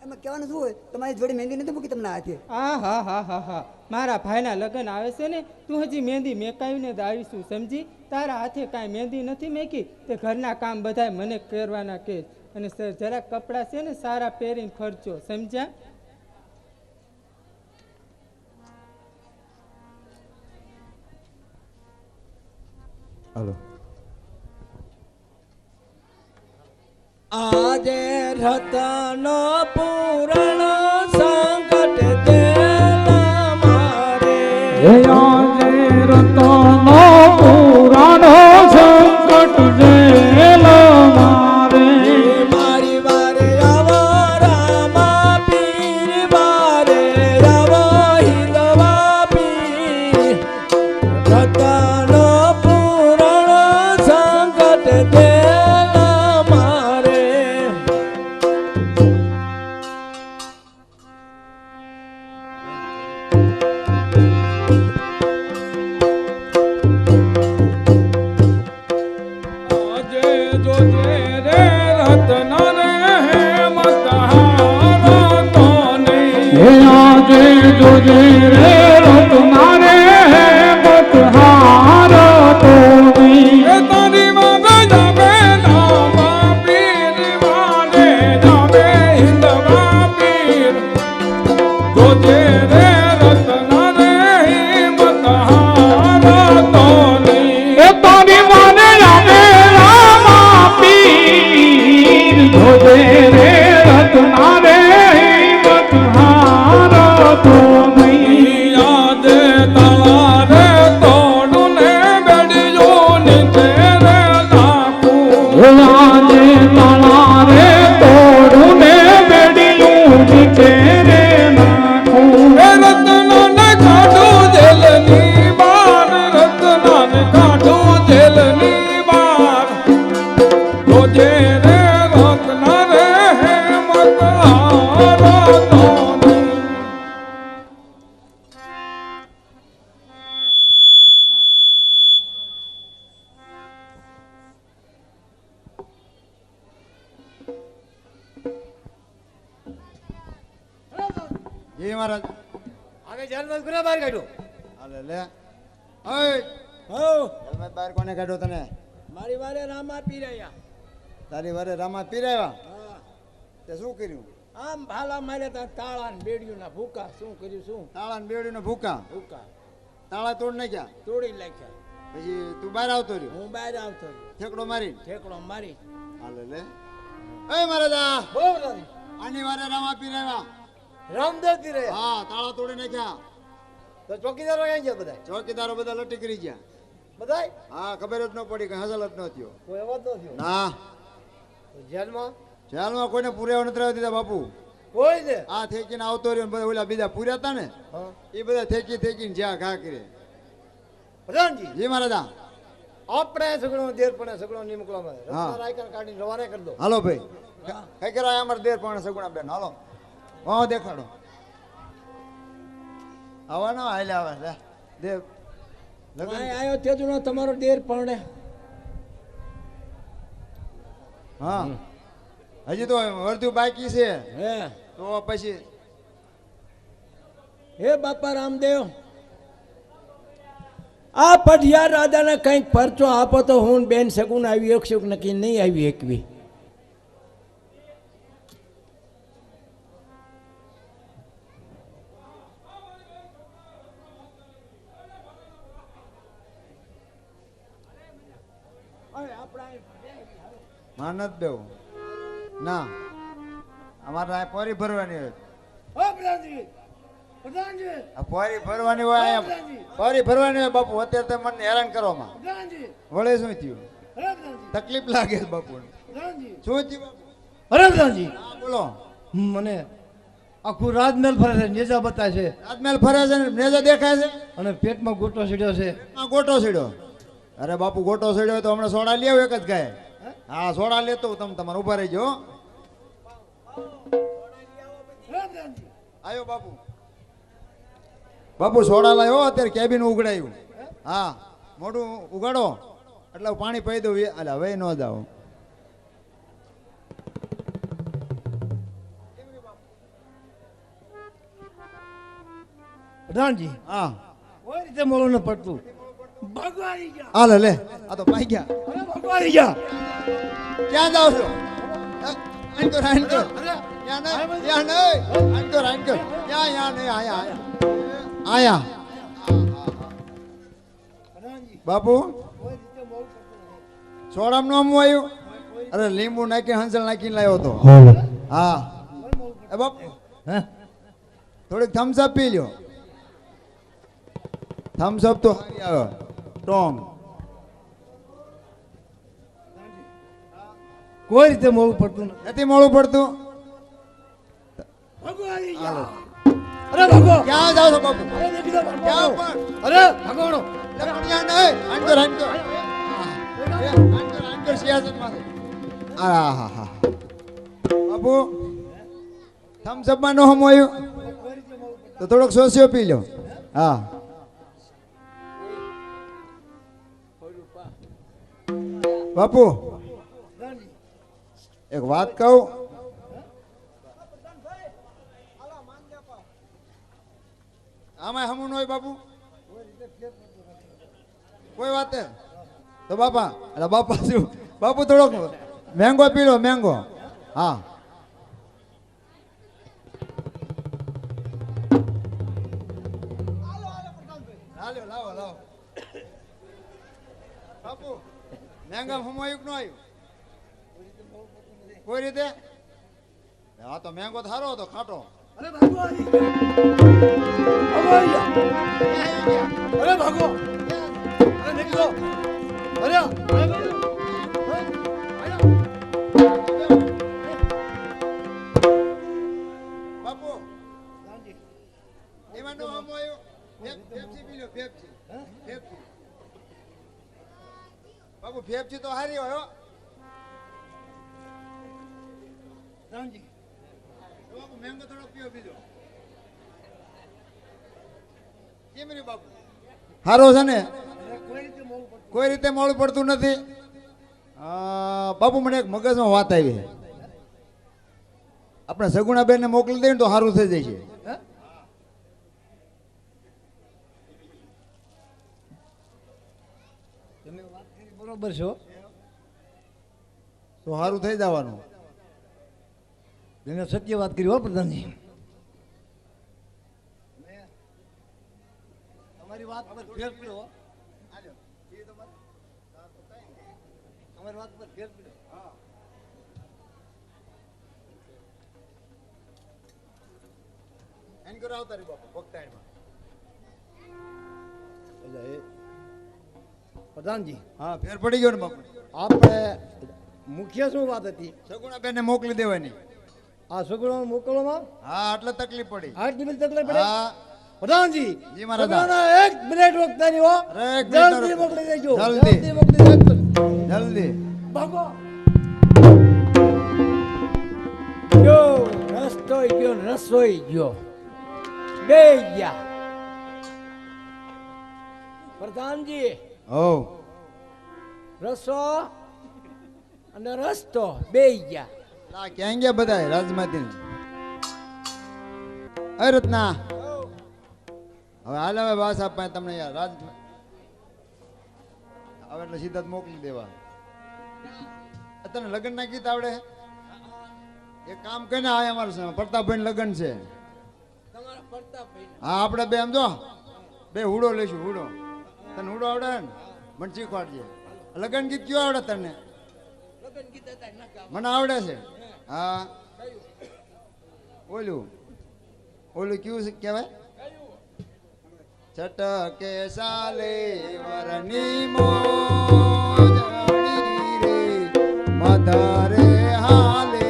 એમાં કહેવાનું શું હોય, તમારી જોડે મહેંદી નથી મૂકી તમને હાથે? હા, મારા ભાઈના લગ્ન આવે છે ને, તું હજી મહેંદી મેકાવીને જ આવીશું, સમજી? તારા હાથે કાંઈ મહેંદી નથી મેકી તે ઘરના કામ બધાય મને કરવાના કે. અને સર જરાક કપડાં છે ને સારા પહેરીને ફરજો, સમજ્યા? હાલો. આજે રતનો પૂરણ સંકટ દેલા મારે. આજે રતનો પુરાણો સંકટ જેલ મારે. મારી વારે આવો રામા પીર, વારે આવો હિંદવા પીર. રતનો પૂરણ સંકટ દેલા મારે. આજે જોજે રે રત્ન રે હેમત હારતો નહીં. આજે જોજે રે રત્ના રે હેમત હારતો નહીં. એ તારી વાગે જાવે રામા પીર, વાગે જાવે હિંદવા પીર. જોજે રે રત્ન રે હિંમત હારતો નહીં. એ તારી માને આવે રામા પીર. જોજે રે રત્ના રે હિંમત હારતો નહીં. યાદ તાળા રે તોડું ને બેડિયું નીચે રે નાખું. આજે તાળા રે તોડું ને બેડિયું નીચે રે નાખું. એ રત્નાને કાઢું જેલની બાર, રત્નાને કાઢું જેલની બાર. જોજે રે રત્ના રે હેમત હારતો નહીં. જી મહારાજ. આગળ જેલમાં કોને બહાર કાઢ્યો? હાલે લે. ઓય, હો, જેલમાં બહાર કોને કાઢ્યો તને? મારી વારે રામા પીર આયા. તારી વારે રામા પીરાવ્યા હા, તે શું કર્યું? આમ ભાલા મારે તાળા ને બેડિયું ના ભૂકા. શું કર્યું? શું તાળા ને બેડીને ભૂકા ભૂકા તાળા તોડ નાખ્યા. તોડી નાખ્યા. પછી તું બહાર આવતો રહ્યો, હું બહાર આવતો રહ્યો. ઠેકડો મારી. ઠેકડો મારી. હાલે લે. એ મહારાજા, બોલો બધાથી. આની વારે રામા પીરાવ્યા. રામદેવ પીરે. હા, તાળા તોડી નાખ્યા. તો ચોકીદારો ક્યાં ગયા બધા? ચોકીદારો બધા લટી કરી ગયા. બધાય? હા, ખબર જ ન પડી, કઈ હાજર જ ન થયો. કોઈ અવાજ ન થયો. ના, તો જેલમાં જેલમાં કોઈને પૂર્યા નથી રહેવા દીધા બાપુ. કોઈ ને? આ થેકીને આવતો રહ્યો ને બધા ઓલા બીજા પૂર્યા હતા ને, હા. એ બધા થેકીને જ્યાં ઘા કરે. પ્રધાનજી, જી મહારાજા. આપણે સગડો દેર પણ સગડો નહીં મોકલવામાં આવે. હા. રત્ના રાયકર કાઢીને રવાના કરી દો. હાલો ભાઈ, કઈ કરાય અમારે દેર પણ સગુણા બેન. હાલો, હા દેખાડો. આવવાનો હાલે આવે લે દેવ લગન. અહીં આવ્યો તેજુનો તમારો દેર પરણે. હા, હજી તો અડધું બાકી છે. હે તો પછી હે બાપા રામદેવ, આ પઢિયાર રાજાને કંઈક પરચો આપો તો હું ને બેન સગુન આવી એકશું કે નક્કી નહીં આવી એકવી. માનત દેવ ના, અમારે આ પોરી ભરવાની હોય ઓ પ્રધાનજી પ્રધાનજી આ પોરી ભરવાની હોય અહીંયા પોરી ભરવાની હોય બાપુ અત્યારે તમે મને હેરાન કરવામાં પ્રધાનજી વળે શું થયું અરે પ્રધાનજી તકલીફ લાગે છે બાપુ પ્રધાનજી શું થયું બાપુ અરે પ્રધાનજી હા બોલો મને આખું રાજમહેલ ફરે છે નેજા બતાય છે રાજમહેલ ફરે છે ને નેજા દેખાય છે અને પેટમાં ગોટો સીડ્યો છે આ ગોટો સીડ્યો અરે બાપુ ગોટો સીડ્યો હોય તો હમણાં સોડા લઈ આવો એક જ ગાય હા સોડા લેતો હું તમે તમારે ઉભા રહીજો હો. આયો બાપુ બાપુ સોડા લાવ્યો અત્યારે કેબિન ઉઘડાયું હા મોઢું ઉગાડો એટલે હું પાણી પી દઉં એટલે હવે ન જાઓ પ્રધાનજી હા કોઈ રીતે મળવું ન પડતું ભગવાન ગયા હાલે લે આ તો પાઈ ગયા અરે ભગવાન ગયા ક્યાં જાવ છો આંકર આંકર ત્યાં નહીં આંકર આંકર ત્યાં નહીં આયા આયા બાપુ સોડામ નું આમ આવ્યું અરે લીંબુ નાખી હંસલ નાખીને લાવ્યો હતો હા એ બાપુ હે થોડીક થમ્સઅપ પી લ્યો થમ્સઅપ તો સારી આવે ટોમ કોઈ રીતે મળવું પડતું નથી મોડું પડતું ભગવાન ગયા અરે ભગો ક્યાં જાવ છો બાપુ અરે દેખી દો ક્યાં ભગવાન પણ અરે ભગવાનો એટલે પણ ત્યાં નહીં આંકર આંકર આંકર આંકર સિયાસત માંથી આ હા હા બાપુ થમ્સઅપ માં નો હમ આવ્યું તો થોડોક સોસ્યો પી લો હા બાપુ એક વાત કહું આમાં હમું ન હોય બાપુ કોઈ વાત નહીં. તો બાપા એટલે બાપા શું બાપુ થોડોક મેંગો પી લો મેંગો હા લાવો લાવો લાવો બાપુ મેંગા હમાયું ન આવ્યું કોઈ રીતે હા તો મેંગો સારો હતો ખાટો અરે ભગવાન ભગવાન ગયા અરે ભગો અરે દેખી દો અરે બાપુ એમાં નો હમાયું ફેફસી પી લો ફેફસી ફેફસી બાપુ ફેફસી તો હારી હોય હો રામજી બાપુ મેંગો થોડો પીવો બીજો કેમ રે બાપુ હારો છે ને કોઈ રીતે મોડું પડતું નથી બાપુ મને એક મગજમાં વાત આવી છે આપણે સગુણાબેન ને મોકલી દઈએ ને તો સારું થઈ જાય છે તમે વાત કરી બરોબર છો તો સારું થઈ જવાનું તમે સત્ય વાત કરી હો પ્રધાનજી તમારી વાત પર ફેર પડ્યો તમારી વાત પર ફેર પડ્યો એન્કર આવતા રે બાપુ ભક્તાઈમાં એટલે એ પ્રધાનજી હા ફેર પડી ગયો ને બાપુ આપણે મુખ્ય શું વાત હતી સગુણાબેન ને મોકલી દેવાની આ સગુણો મોકલવામાં હા એટલે તકલીફ પડી આટલી બધી તકલીફ પડે હા પ્રધાનજી જી મહારાજ. સગુણાના એક મિનિટ વખત નહીં હો અરે એક મિનિટ જલ્દી રોકો. મોકલી દેજો જલ્દી. મોકલી દેજો જલ્દી ભાગો ગયો રસ્તોય ગયો ને રસોઈ ગયો બે ગયા પ્રધાનજી ઓ રસો અને રસ્તો બે ગયા લા ક્યાં ગયા બધા રાજમાતી અરે રત્ના હવે હાલ હવે વાસ આપવા તમને યાર રાજ હવે એટલે સીધા જ મોકલી દેવા તને લગ્ન ના ગીત આવડે એક કામ કરીને આ અમારું પ્રતાપભાઈ લગ્ન છે હા આપણે બે આમ જો બે હુડો લઈશું હુડો તને હુડો આવડે ને મને શીખવાડજે લગ્ન ગીત કયું આવડે તને મને આવડે છે હા ઓલું ઓલું કેવું છે કહેવાય છટકે સાલે વરની મોજણી રે મધારે હાલે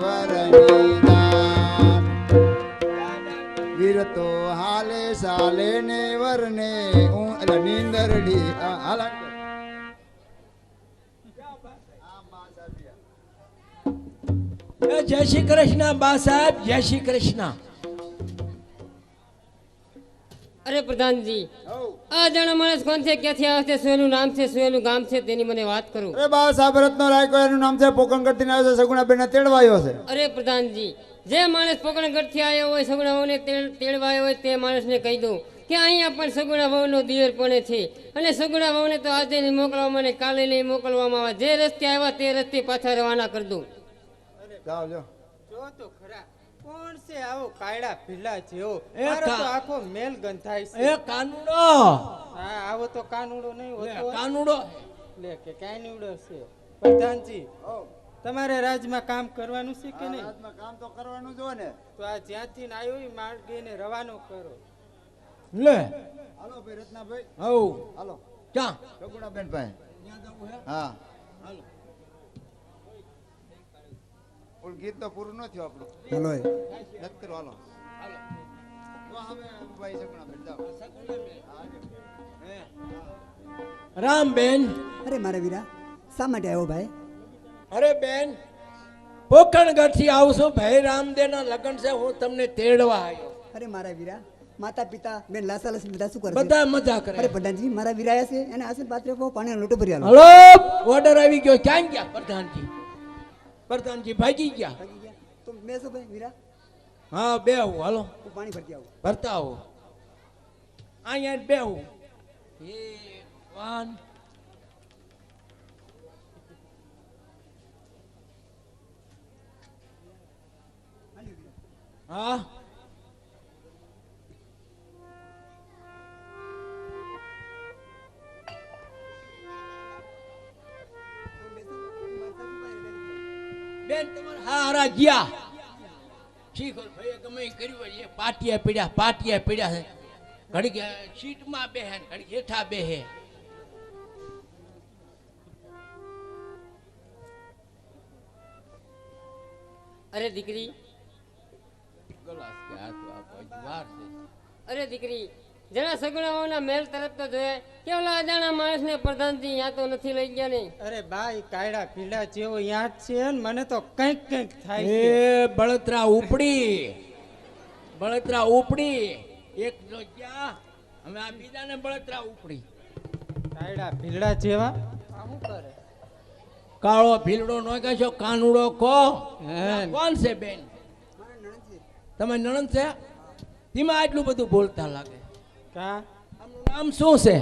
વરની દાન વીર તો હાલે સાલે ને વરને હું એટલે નીંદરડી હાલા જય શ્રી કૃષ્ણ બા સાહેબ, જય શ્રી કૃષ્ણ. અરે પ્રધાનજી, આ જાણા માણસ કોણ છે, ક્યાંથી આવે છે, શું એનું નામ છે, શું એનું ગામ છે, તેની મને વાત કરો. અરે બા સાહેબ રત્નો રાયકો એનું નામ છે પોકણગઢથી આવ્યો છે સગુણાબેન ને તેડવા આવ્યો છે. અરે પ્રધાનજી, જે માણસ પોકણગઢથી આવ્યો હોય, સગુણાઓને તેડવા આવ્યો હોય, તે માણસને કહી દઉં કે અહીંયા પણ સગુણા વહુનો દિયર પણ છે, અને સગુણા વહુને તો આજે નહીં મોકલવામાં ને કાલે નહીં મોકલવામાં આવે. જે રસ્તે આવ્યા તે રસ્તે પાછા રવાના કરી દઉં. જાઓ જો જો તો ખરા કોણ છે આવો કાયડા ભીલા જેવો? એ મારો તો કા- આખો મેલ ગંધાય છે. એ કાનુડો, હા, આવો તો કાનુડો નહીં હોતો. કાનુડો લે કે કાનુડો છે. પ્રધાનજી, તમારે રાજમાં કામ કરવાનું છે કે નહીં? આજમાં કામ તો કરવાનું જો ને. તો આ જ્યાંથી આવ્યો એ માર્ગેને રવાનો કરો. લે હાલો ભાઈ રત્નાભાઈ હવ હાલો ક્યાં સગુણાબેન પાસે હા ઓલું ગીત તો પૂરું ન થયું આપણું હાલો એ. નથી કરો હાલો તો હવે ભાઈ સગુણાબેન જાઓ રામબેન. અરે મારા વીરા શા માટે આવ્યો ભાઈ? અરે બેન, પોકણગઢ થી આવશું, ભાઈ રામદેવ ના લગ્ન છે, હું તમને તેડવા આવ્યો. અરે મારા વીરા, માતા પિતા બેન લાસા લસી બધા શું કરે છે? બધા મજા કરે. અરે પ્રધાનજી, મારા વીરા આયા છે, એને આશીર્વાદ પાત્ર આપો, પાણીનો લોટો ભરી આલો. હલો, ઓર્ડર આવી ગયો. ક્યાં ગયા પ્રધાનજી? પ્રધાનજી ભાગી ગયા. ભાગી ગયા તો બેસો ભાઈ વીરા, હા બેહું, હાલો હું પાણી ભરતી આવું. ભરતા આવો. અહીંયા જ બેહું. એ વાન હા બેન તમારે હારા ગયા. શીખર ભાઈ ગમે ઈ કર્યું હોય એ પાટિયા પીડ્યા છે. ઘડીક સીટમાં બેહે ને ઘડીક હેઠા બેહે. અરે દીકરી, ગલાસ કે આ તો આ કોઈ વાર છે. અરે દીકરી, જણા સગુણાઓના મેલ તરફ તો જોયે કે ઓલા અજાણા માણસને પ્રધાનજી યા તો નથી લઈ ગયા નહીં. અરે બા, ઈ કાયડા ભીલા જેવો યાદ છે ને મને તો કંઈક કંઈક થાય છે. એ બળતરા ઉપડી એક જો ગયા, હવે આ બીજાને બળતરા ઉપડી. કાયડા ભીલા જેવા આ શું કરે? કાળો ભીલડો નો કહેશો, કાનુડો કો. હે. કોણ છે બેન? તમે નણંદ છે? તેમાં આટલું બધું બોલતા લાગે. કા આમનું નામ શું છે?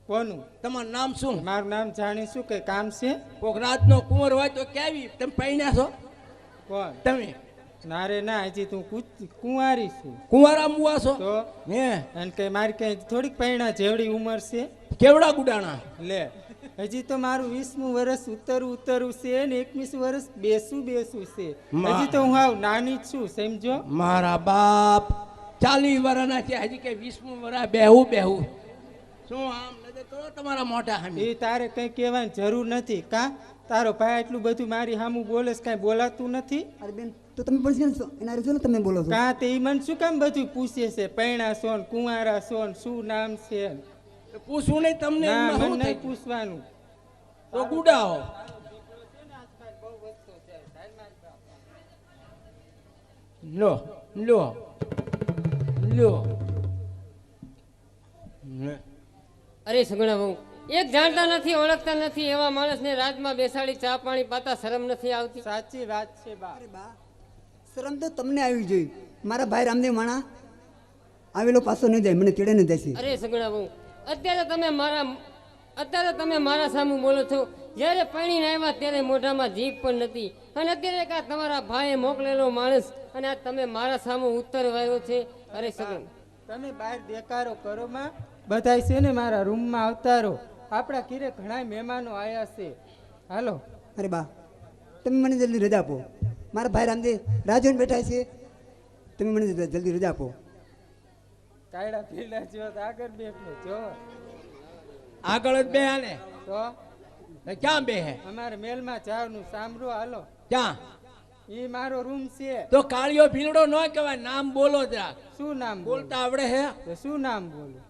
કોનું? તમારું નામ શું? મારું નામ જાણીશું કે કામ છે? કોક રાતનો કુંવર હોય તો કેવી? તમે પૈણ્યા છો? કોણ? તમે ના રે ના, હજી તું કુંવારી છું. કુંવારા મુવા છો? તો હે અને કે મારી કઈ થોડીક પૈણા જેવડી ઉંમર છે? કેવડા ગુડાણા? લે, હજી તો મારું 20મું વર્ષ ઉતરવું છે ને 21 વર્ષ બેસું છે. હજી તો હું હાવ નાની જ છું, સમજો. મારા બાપ 40 વર્ષના છે, હજી કે 20મું વર્ષ બેહું. શું આમ નજર કરો તમારા મોઢા સામે. એ તારે કઈ કહેવાની જરૂર નથી. કા તારો ભાઈ એટલું બધું મારી સામું બોલે છે, કઈ બોલાતું નથી? અરે બેન તો તમે પણ છે ને એના રીઝો તમે બોલો છો. કા તે ઈ મને શું કામ બધું પૂછે છે? પૈણા છો ને કુંવારા છો ને શું નામ છે? પૂછવું નહીં તમને? ના, એમાં મને શું નહીં થાય? પૂછવાનું. તો ગુડાઓ. લો અરે સગુણા વહુ, એક જાણતા નથી, ઓળખતા નથી એવા માણસને રાજમાં બેસાડી ચા પાણી પાતા શરમ નથી આવતી? સાચી વાત છે બા. અરે બા, શરમ તો તમને આવી જોઈએ. મારા ભાઈ રામદેવ માણા આવેલો પાછો નહીં જાય, મને તેડે નહીં જાય છે. અરે સગુણા વહુ, અત્યારે તમે મારા સામું બોલો છો. જ્યારે પૈણીને આવ્યા ત્યારે મોઢામાં જીભ પણ નથી, અને અત્યારે કા તમારા ભાઈએ મોકલેલો માણસ અને આ તમે મારા સામું ઉત્તર વાળ્યો છે. અરે સગુણ, તમે બહાર દેકારો કરો માં, બધાય છે ને મારા રૂમમાં આવતા રહો. આપણા ઘરે ઘણા મહેમાનો આવ્યા છે. હાલો. અરે બા, તમે મને જલ્દી રજા આપો. મારા ભાઈ રામદેવ રાહ જોઈને બેઠા છે. તમે મને જલ્દી રજા આપો. કાયડા પીડા જો તો આગળ બેઠો જો આગળ જ બે હાલે તો ક્યાં બે હે અમારે મેલમાં જવાનું સાંભળો હાલો. ક્યાં ઈ મારો રૂમ છે. તો કાળિયો ભીલડો ન કહેવાય, નામ બોલો જરાક. શું નામ બોલતા આવડે હે? તો શું નામ બોલું?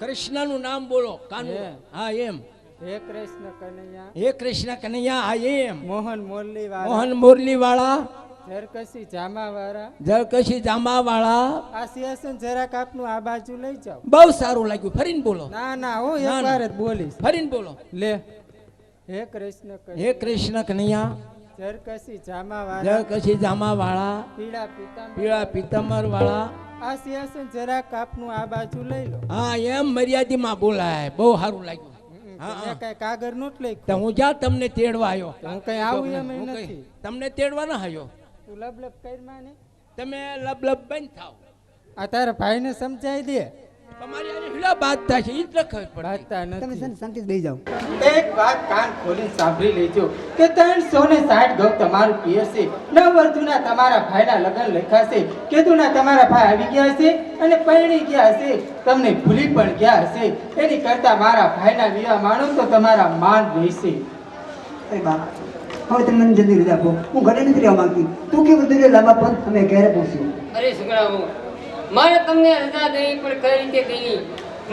કૃષ્ણનું નામ બોલો. કાનુ. હે. હા એમ. હે કૃષ્ણ કનૈયા, હે કૃષ્ણ કનૈયા. હા એમ. મોહન મુરલી વાળા, મોહન મુરલી વાળા, ઝરકસી જામા વાળા, જળકશી જામા વાળા. આ સિંહાસન જરાક આપનું આ બાજુ લઈ જાઓ. બહુ સારું લાગ્યું. ફરીને બોલો. ના ના હું ના, એકવાર જ બોલીશ. ફરીને બોલો. લે હે કૃષ્ણ હે કનૈયા, કૃષ્ણ કનૈયા, ઝરકસી જામા વાળા, જળકશી જામા વાળા, પીળા પિતાંબર, પીળા પિત્તંબર વાળા. આ સિંહાસન જરાક આપનું આ બાજુ લઈ લો. હા એમ મર્યાદીમાં બોલાય. બહુ સારું લાગ્યું. હા, મેં હા. કઈ કાગળ નોટ લઈ તો હું જ્યાં તમને તેડવા આવ્યો. હું કઈ આવું એમ હું નથી. કઈ તમને તેડવા ના આવ્યો. તું લબલબ કર માને. તમે લબ બંધ થાવ. આ તારા ભાઈને સમજાઈ દે. તમારી આની હીલા બાદ થાય છે, ઈ જ લખાવી પડે. બાજતા તમે નથી. છે ને શાંતિથી બેસી જાઓ. એક વાત કાન ખોલીને સાંભળી લેજો કે 360 ગૌ તમારું પિયર છે. નવવધુના તમારા ભાઈના લગ્ન લખાશે. કેતુના તમારા ભાઈ આવી ગયા છે અને પરણી ગયા છે. તમને ભૂલી પણ ગયા હશે. એની કરતા મારા ભાઈના વિવાહ માણો તો તમારા માન રહેશે. અરે બા, હવે તમે મને જલ્દી રજા આપો. હું ઘરે નથી રહેવા માંગતી. તું કેવું દરિયો લાંબા પણ અમે ઘરે પહોંચ્યું. અરે સુગડાઓ, મારે તમને રજા દેવી પણ કઈ રીતે દેવી?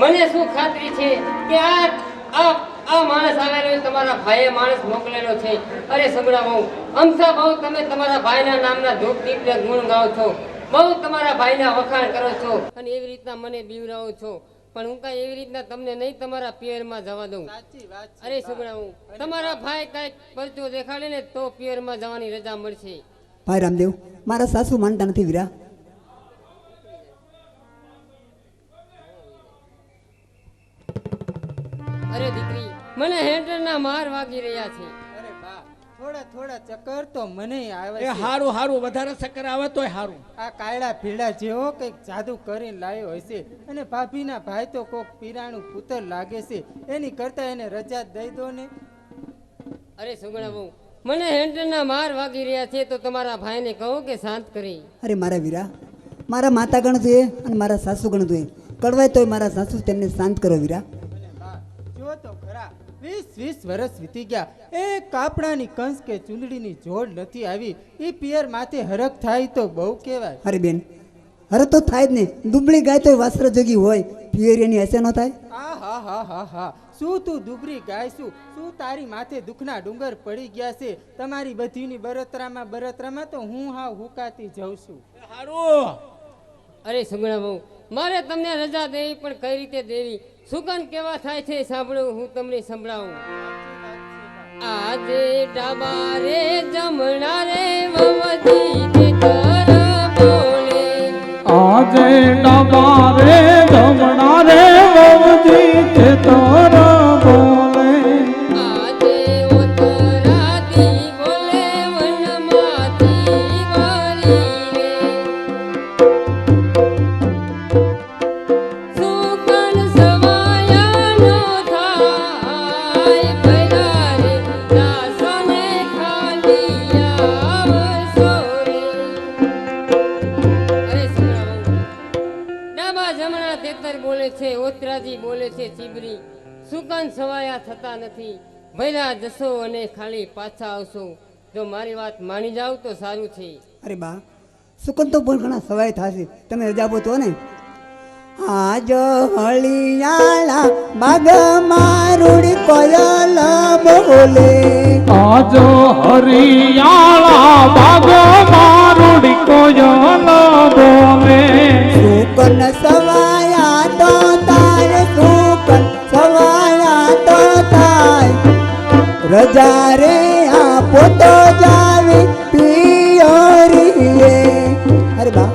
મને શું ખાતરી છે કે આ માણસ આવેલો એ તમારા ભાઈએ માણસ મોકલેલો છે? અરે સુગડાઓ, અમથા બહુ તમે તમારા ભાઈના નામના ધૂપ દીપને ગુણ ગાઓ છો, બહુ તમારા ભાઈના વખાણ કરો છો અને એવી રીતના મને બીવરાવો છો. પણ હું કાંઈ એવી રીતના તમને નહીં તમારા પિયરમાં જવા દઉં. સાચી વાત છે. અરે સુગડાઓ, તમારા ભાઈ કાંઈક પરચો દેખાડે ને તો પિયરમાં જવાની રજા મળશે. ભાઈ રામદેવ, મારા સાસુ માનતા નથી વીરા. અરે દીકરી, મને હેન્ડરના માર વાગી રહ્યા છે. અરે બા, થોડા થોડા ચક્કર તો મને આવે એ છે. હારું હારું, વધારે ચક્કર આવે તોય હારું. આ કાયડા પીડા જેવો કંઈક જાદુ કરીને લાયો હશે અને ભાભીના ભાઈ તો કોક પીરાણું પુત્ર લાગે છે. એની કરતા એને રજા દઈ દો ને. અરે સુગણા બહુ, મને હેન્ડરના માર વાગી રહ્યા છે તો તમારા ભાઈને કહો કે શાંત કરી. અરે મારા વીરા, મારા માતા ગણ જોઈએ અને મારા સાસુ ગણ જોઈએ. કડવાય તોય મારા સાસુ તેમને શાંત કરો વીરા. અને બા, જો તો ખરા, 20 વર્ષ વીતી ગયા. એક કાપડાની કંસ કે ચૂંદડીની જોડ નથી આવી. એ પિયર માથે હરખ થાય તો બહુ કહેવાય. અરે બેન, અરે તો થાય જ ને. દુબળી ગાય તો વાસ્ત્ર જોગી હોય, પિયરિયાની હશે ન થાય? આ હા હા હા હા, શું તું દુબરી ગાય શું? શું તારી માથે દુઃખના ડુંગર પડી ગયા છે? તમારી બધીની બરતરામાં તો હું હાવ હુકાતી જઉં છું. હારું. અરે સુગણા બહુ, મારે તમને રજા દેવી પણ કઈ રીતે દેવી? સુગન કેવા થાય છે સાંભળો, હું તમને સંભળાવું. આજે ડાબા રે જમણા રે વવજી તે તર બોલે. આજે ડાબા રે જમણા રે વવજી તે તર બોલે. આજે ઉતરાતી બોલે વનમાંથી વારી રે. સુકન સવાયા નો થાય ભલા રે, દાસોને ખાલી આવશો રે. અરે સુગડાઓ, ડાબા જમણા તેતર બોલે છે, ઓતરાજી બોલે છે ચીબરી. સુકન સવાયા થતા નથી. ભૈલા જશો અને ખાલી પાછા આવશો. જો મારી વાત માની જાવ તો સારું છે. અરે બા, સુકન તો પણ ઘણા સવાય થશે. તમે રજા આપો તો ને. આજ હળિયાળા બાગમાં રૂડી કોયલ બોલે. આજો હરિયાળા બાગ મારુડી કોયલ બોલે. સુકન સવાયા તો થાય, સુકન સવાયા તો થાય. રજા રે આપો તો જાવી પિયરીએ. અરે બા,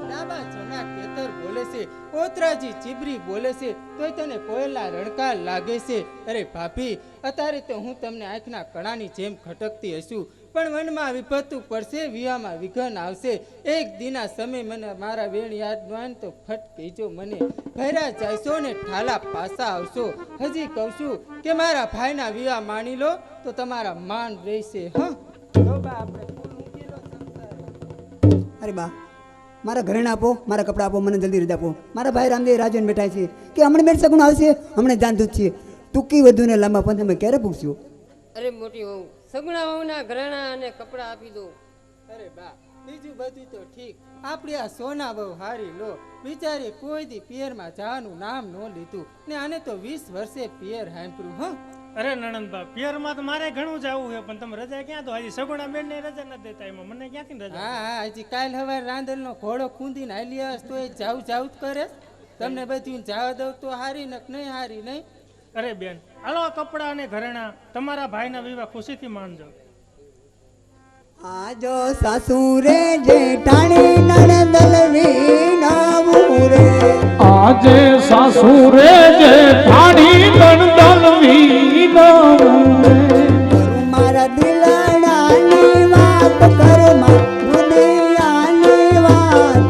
ડાબા જમણા ખેતર બોલે છે, ઓતરાજી ચીબરી બોલે છે, તોય તને કોયલના રણકાર લાગે છે. અરે ભાભી, અત્યારે તો હું તમને આંખના કણાની જેમ ખટકતી હશું, પણ મનમાં વિપત્તુ પડશે, વિવાહમાં વિઘન આવશે. એક દિના સમય મને મારા વેણ યાદ ન આવે ને તો ફટ કહેજો મને. ભૈરા જાયશો ને ઠાલા પાસા આવશો. હજી કહું છું કે મારા ભાઈના વિવાહ માણી લો તો તમારા માન રહેશે. હા, તો બા આપણે ફૂલ મૂકી લો સંસારે. અરે બા મારા ઘરેણા આપો, મારા કપડાં આપો, મને જલ્દી રજા આપો. મારા ભાઈ રામદેવ રાજન બેઠા છે કે હમણાં મેળ સગુણ આવશે, હમણાં જાણતું જ છીએ. ટૂંકી વધુ ને લાંબા પણ તમે ક્યારે પૂછ્યો? અરે મોટી વહુ, સગુણા વહુના ઘરેણા અને કપડાં આપી દો. અરે બા બીજું બધું તો ઠીક, આપણી આ સોના બહુ હારી લો. બિચારી કોઈ દી પિયરમાં જવાનું નામ ન લીધું ને આને તો 20 વર્ષે પિયર હાંપરું. હ અરે નણંદબા, પિયરમાં તો મારે ઘણું જવું છે, પણ તમે રજા ક્યાં તો હજી સગુણા બેન ને રજા નથી દેતા, એમાં મને ક્યાંથી રજા? હા હા હજી કાલ હવાર રાંદલનો ઘોડો ખૂંદીને હાલી આવસ તો એ જાવ જાવ જ કરે. તમને બધું જવા દઉં તો હારી નક નહીં હારી નહીં. અરે બેન, હાલો આ કપડાં અને ઘરેણા તમારા ભાઈના વિવાહ ખુશીથી માનજો. આજો સાસુરે જેઠાણી નણદલ વીણાવું રે, આજે સાસુરે જેઠાણી નણદલ વીણાવું રે. કરું મારા દિલડાની વાત, કરું મારા હૃદયાની વાત,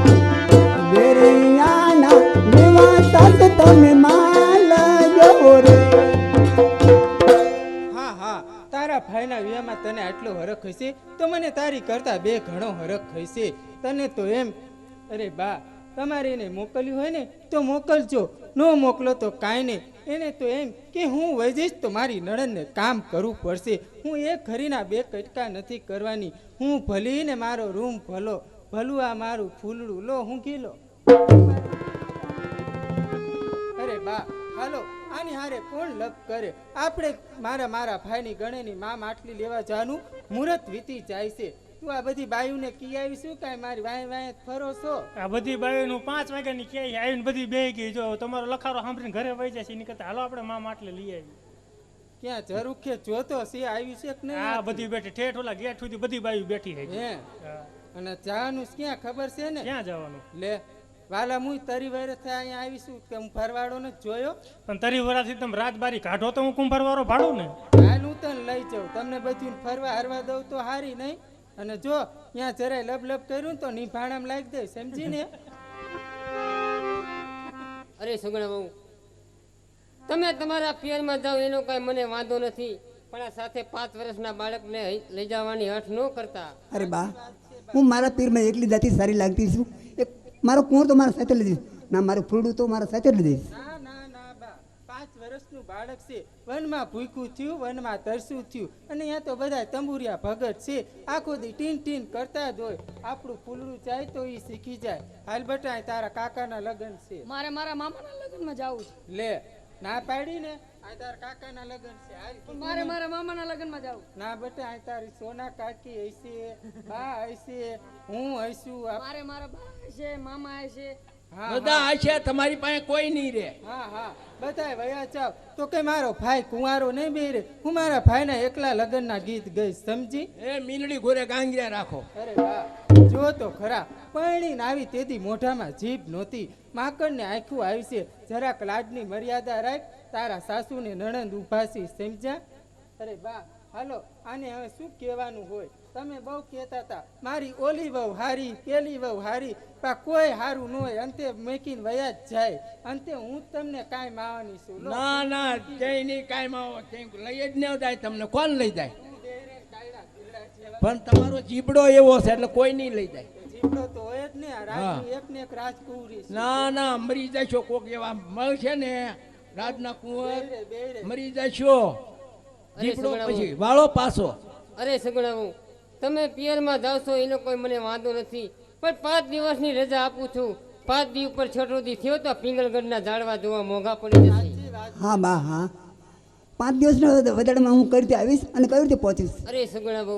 વેરિયાના નિવાસ તમે માલજો રે. હા હા તારા ભાઈના વિવાહમાં તને આટલો હરખ હશે તો મને તારી કરતા 2 ઘણો હરખ હશે. તને તો એમ અરે બા તમારે એને મોકલ્યું હોય ને તો મોકલજો, ન મોકલો તો કાંઈ નહીં. એને તો એમ કે હું વહી જઈશ તો મારી નણંદને કામ કરવું પડશે. હું એક ઘરીના 2 કટકા નથી કરવાની. હું ભલી ને મારો રૂમ ભલો, ભલું આ મારું ફૂલડું લો હું ગીલો. અરે બા હાલો આની હારે કોણ લપ કરે? આપણે મારા ભાઈની ગણેની માં માટલી લેવા જવાનું મુહૂર્ત વીતી જાય છે. તું આ બધી બાયુને કી આવીશું કાંઈ મારી વાય વાય ફરો છો? આ બધી બાઈઓનું 5 વાગ્યાની ક્યાંય આવીને બધી બે ગઈ. જો તમારો લખારો સાંભળીને ઘરે વહી જાય છે, એની કરતા હાલો આપણે માં માટલે લઈ આવી. ક્યાં ઝરૂખે જોતો છે આવી છે કે નહીં? આ બધી બેઠી ઠેઠ ઓલા ગેટ સુધી બધી બાયું બેઠી છે. હે હા. અને જવાનું છે ક્યાં ખબર છે ને? ક્યાં જવાનું? લે વાલા હું તરી વરસ થાય અહીંયા આવીશું કે હું ફરવાડો ને જોયો. પણ તરી વરાથી તમે રાતબારી કાઢો તો હું કુંભારવાળો ભાડું ને. હાલ હું તને લઈ જાઉં, તમને બધું ફરવા હરવા દઉં તો હારી નહીં. અને જો ત્યાં જરાય લબ લબ કર્યું તો નિભાણામાં લાગી દે, સમજી ને? અરે સગુણા વહુ, તમે તમારા પિયરમાં જાઓ એનો કાંઈ મને વાંધો નથી, પણ આ સાથે 5 વર્ષના બાળકને લઈ જવાની હઠ ન કરતા. અરે બા હું મારા પીરમાં એકલી જાતી સારી લાગતી છું. એક મારો કુંવર તો મારા સાથે લીધી ના, મારું ફૂલડું તો મારા સાથે લીધી. ના ના ના બા 5 વર્ષનું બાળક છે, વનમાં ભૂખ્યું થયું, વનમાં તરસું થયું, અને અહીંયા તો બધા તંબુરિયા ભગત છે, આખો દી ટીન ટીન કરતા જ હોય. આપણું ફૂલડું જાય તો એ શીખી જાય. હાલ બટા તારા કાકાના લગ્ન છે. મારે મારા મામાના લગ્નમાં જવું છે. લે ના પાડી ને, આ તારા કાકાના લગ્ન છે. હાલ કીધું મારે ને. મારા મામાના લગ્નમાં જવું. ના બેટા આ તારી સોના કાકી હશે, બા હશે, હું હશું. મારે મારા બા છે, મામા છે. હા બધા હા. હશે, તમારી પાસે કોઈ નહીં રે. હા હા બધાય વયા જાવ તો કે મારો ભાઈ કુંવારો નહીં બેરે. હું મારા ભાઈના એકલા લગ્નના ગીત ગઈ, સમજી? એ મીનડી ઘોરે ગાંગર્યા રાખો. અરે વાહ જો તો ખરા, પરણીને આવી તેથી મોઢામાં જીભ નહોતી, માકડને આંખું આવી છે. જરાક લાડની મર્યાદા રાખ, તારા સાસુને નણંદ ઊભા છે, સમજ્યા? અરે બા હાલો આને હવે શું કહેવાનું હોય? તમે બહુ કહેતા હતા મારી ઓલી વહુ હારી, પેલી વહુ હારી, પણ કોઈ હારું ન હોય, અંતે મેકીને વયા જ જાય. અંતે હું જ તમને કાંઈ માવાની છું. લો. ના ના ક્યાંય નહીં, કાંઈ માં લઈ જ ન જાય તમને. કોણ લઈ જાય? પણ તમારો જીબડો એવો છે એટલે કોઈ નહીં લઈ જાય. જીવડો તો હોય જ ને, આ રાજની એક ને એક રાજકુંવરી છે. ના ના મરી જશો, કોક એવા મળશે ને રાજના કુંવર, મરી જશો. જીબડો પછી વાળો પાછો. અરે સગુણા વહુ, તમે પિયરમાં જાવ છો એનો કોઈ મને વાંધો નથી, પણ 5 દિવસની રજા આપું છું. 5 દી ઉપર છોટો દી થયો તો પિંગલગઢના ઝાડવા જોવા મોંઘા પડી જશે. હા બા હા 5 દિવસના વધારામાં હું કઈ રીતે આવીશ અને કઈ રીતે પહોંચીશ? અરે સગુણા બહુ,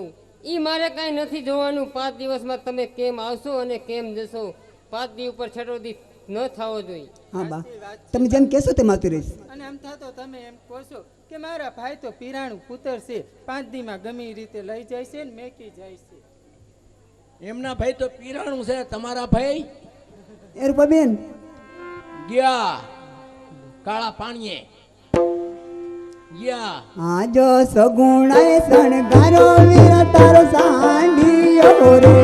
ઈ મારે કાંઈ નથી જોવાનું. 5 દિવસમાં તમે કેમ આવશો અને કેમ જશો, 5 દી ઉપર છઠ્ઠો દી ન થવો જોઈએ. હા બા તમે જેમ કહેશો તેમ આવતી રહીશ. અને આમ થતો તમે એમ કહો છો કે મારા ભાઈ તો પીરાણું પુત્ર છે, 5 દીમાં ગમે એ રીતે લઈ જાય છે ને મેકી જાય છે. એમના ભાઈ તો પીરાણું છે, તમારા ભાઈ એ રૂપાબેન ગયા કાળા પાણીએ ગયા. આજો સગુણાએ શણગારો વીર તારો સાંઢિયો રે,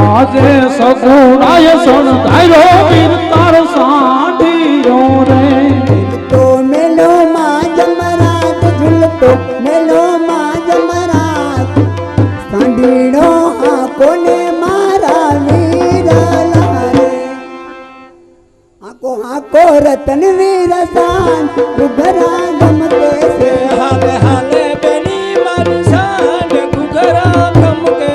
આજે સગુણાએ શણગાર્યો વીર તારો સાંઢિયો રે. તો મેલો માં જમરાત ઝૂલતો મેલો માં જમરાત સાંઢિયો કોને મારા વીરા રે આકો રતન વીર સાન ઘુઘરા ગમકે છે હાલે હાલે બેની મારી શાન ઘુઘરા ગમકે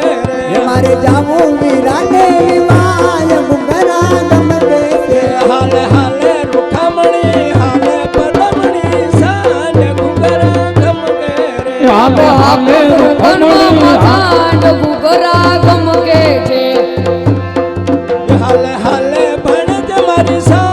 રે મારે જાવું વીરાને વિવાય ઘુઘરા ગમકે છે હાલે હાલે રૂખામણી હાલે પદમણી શાન ઘુઘરા ગમકે રે હાલે હાલે ઘુઘરા ગમકે છે હાલે હાલે ભણજ મારી શાન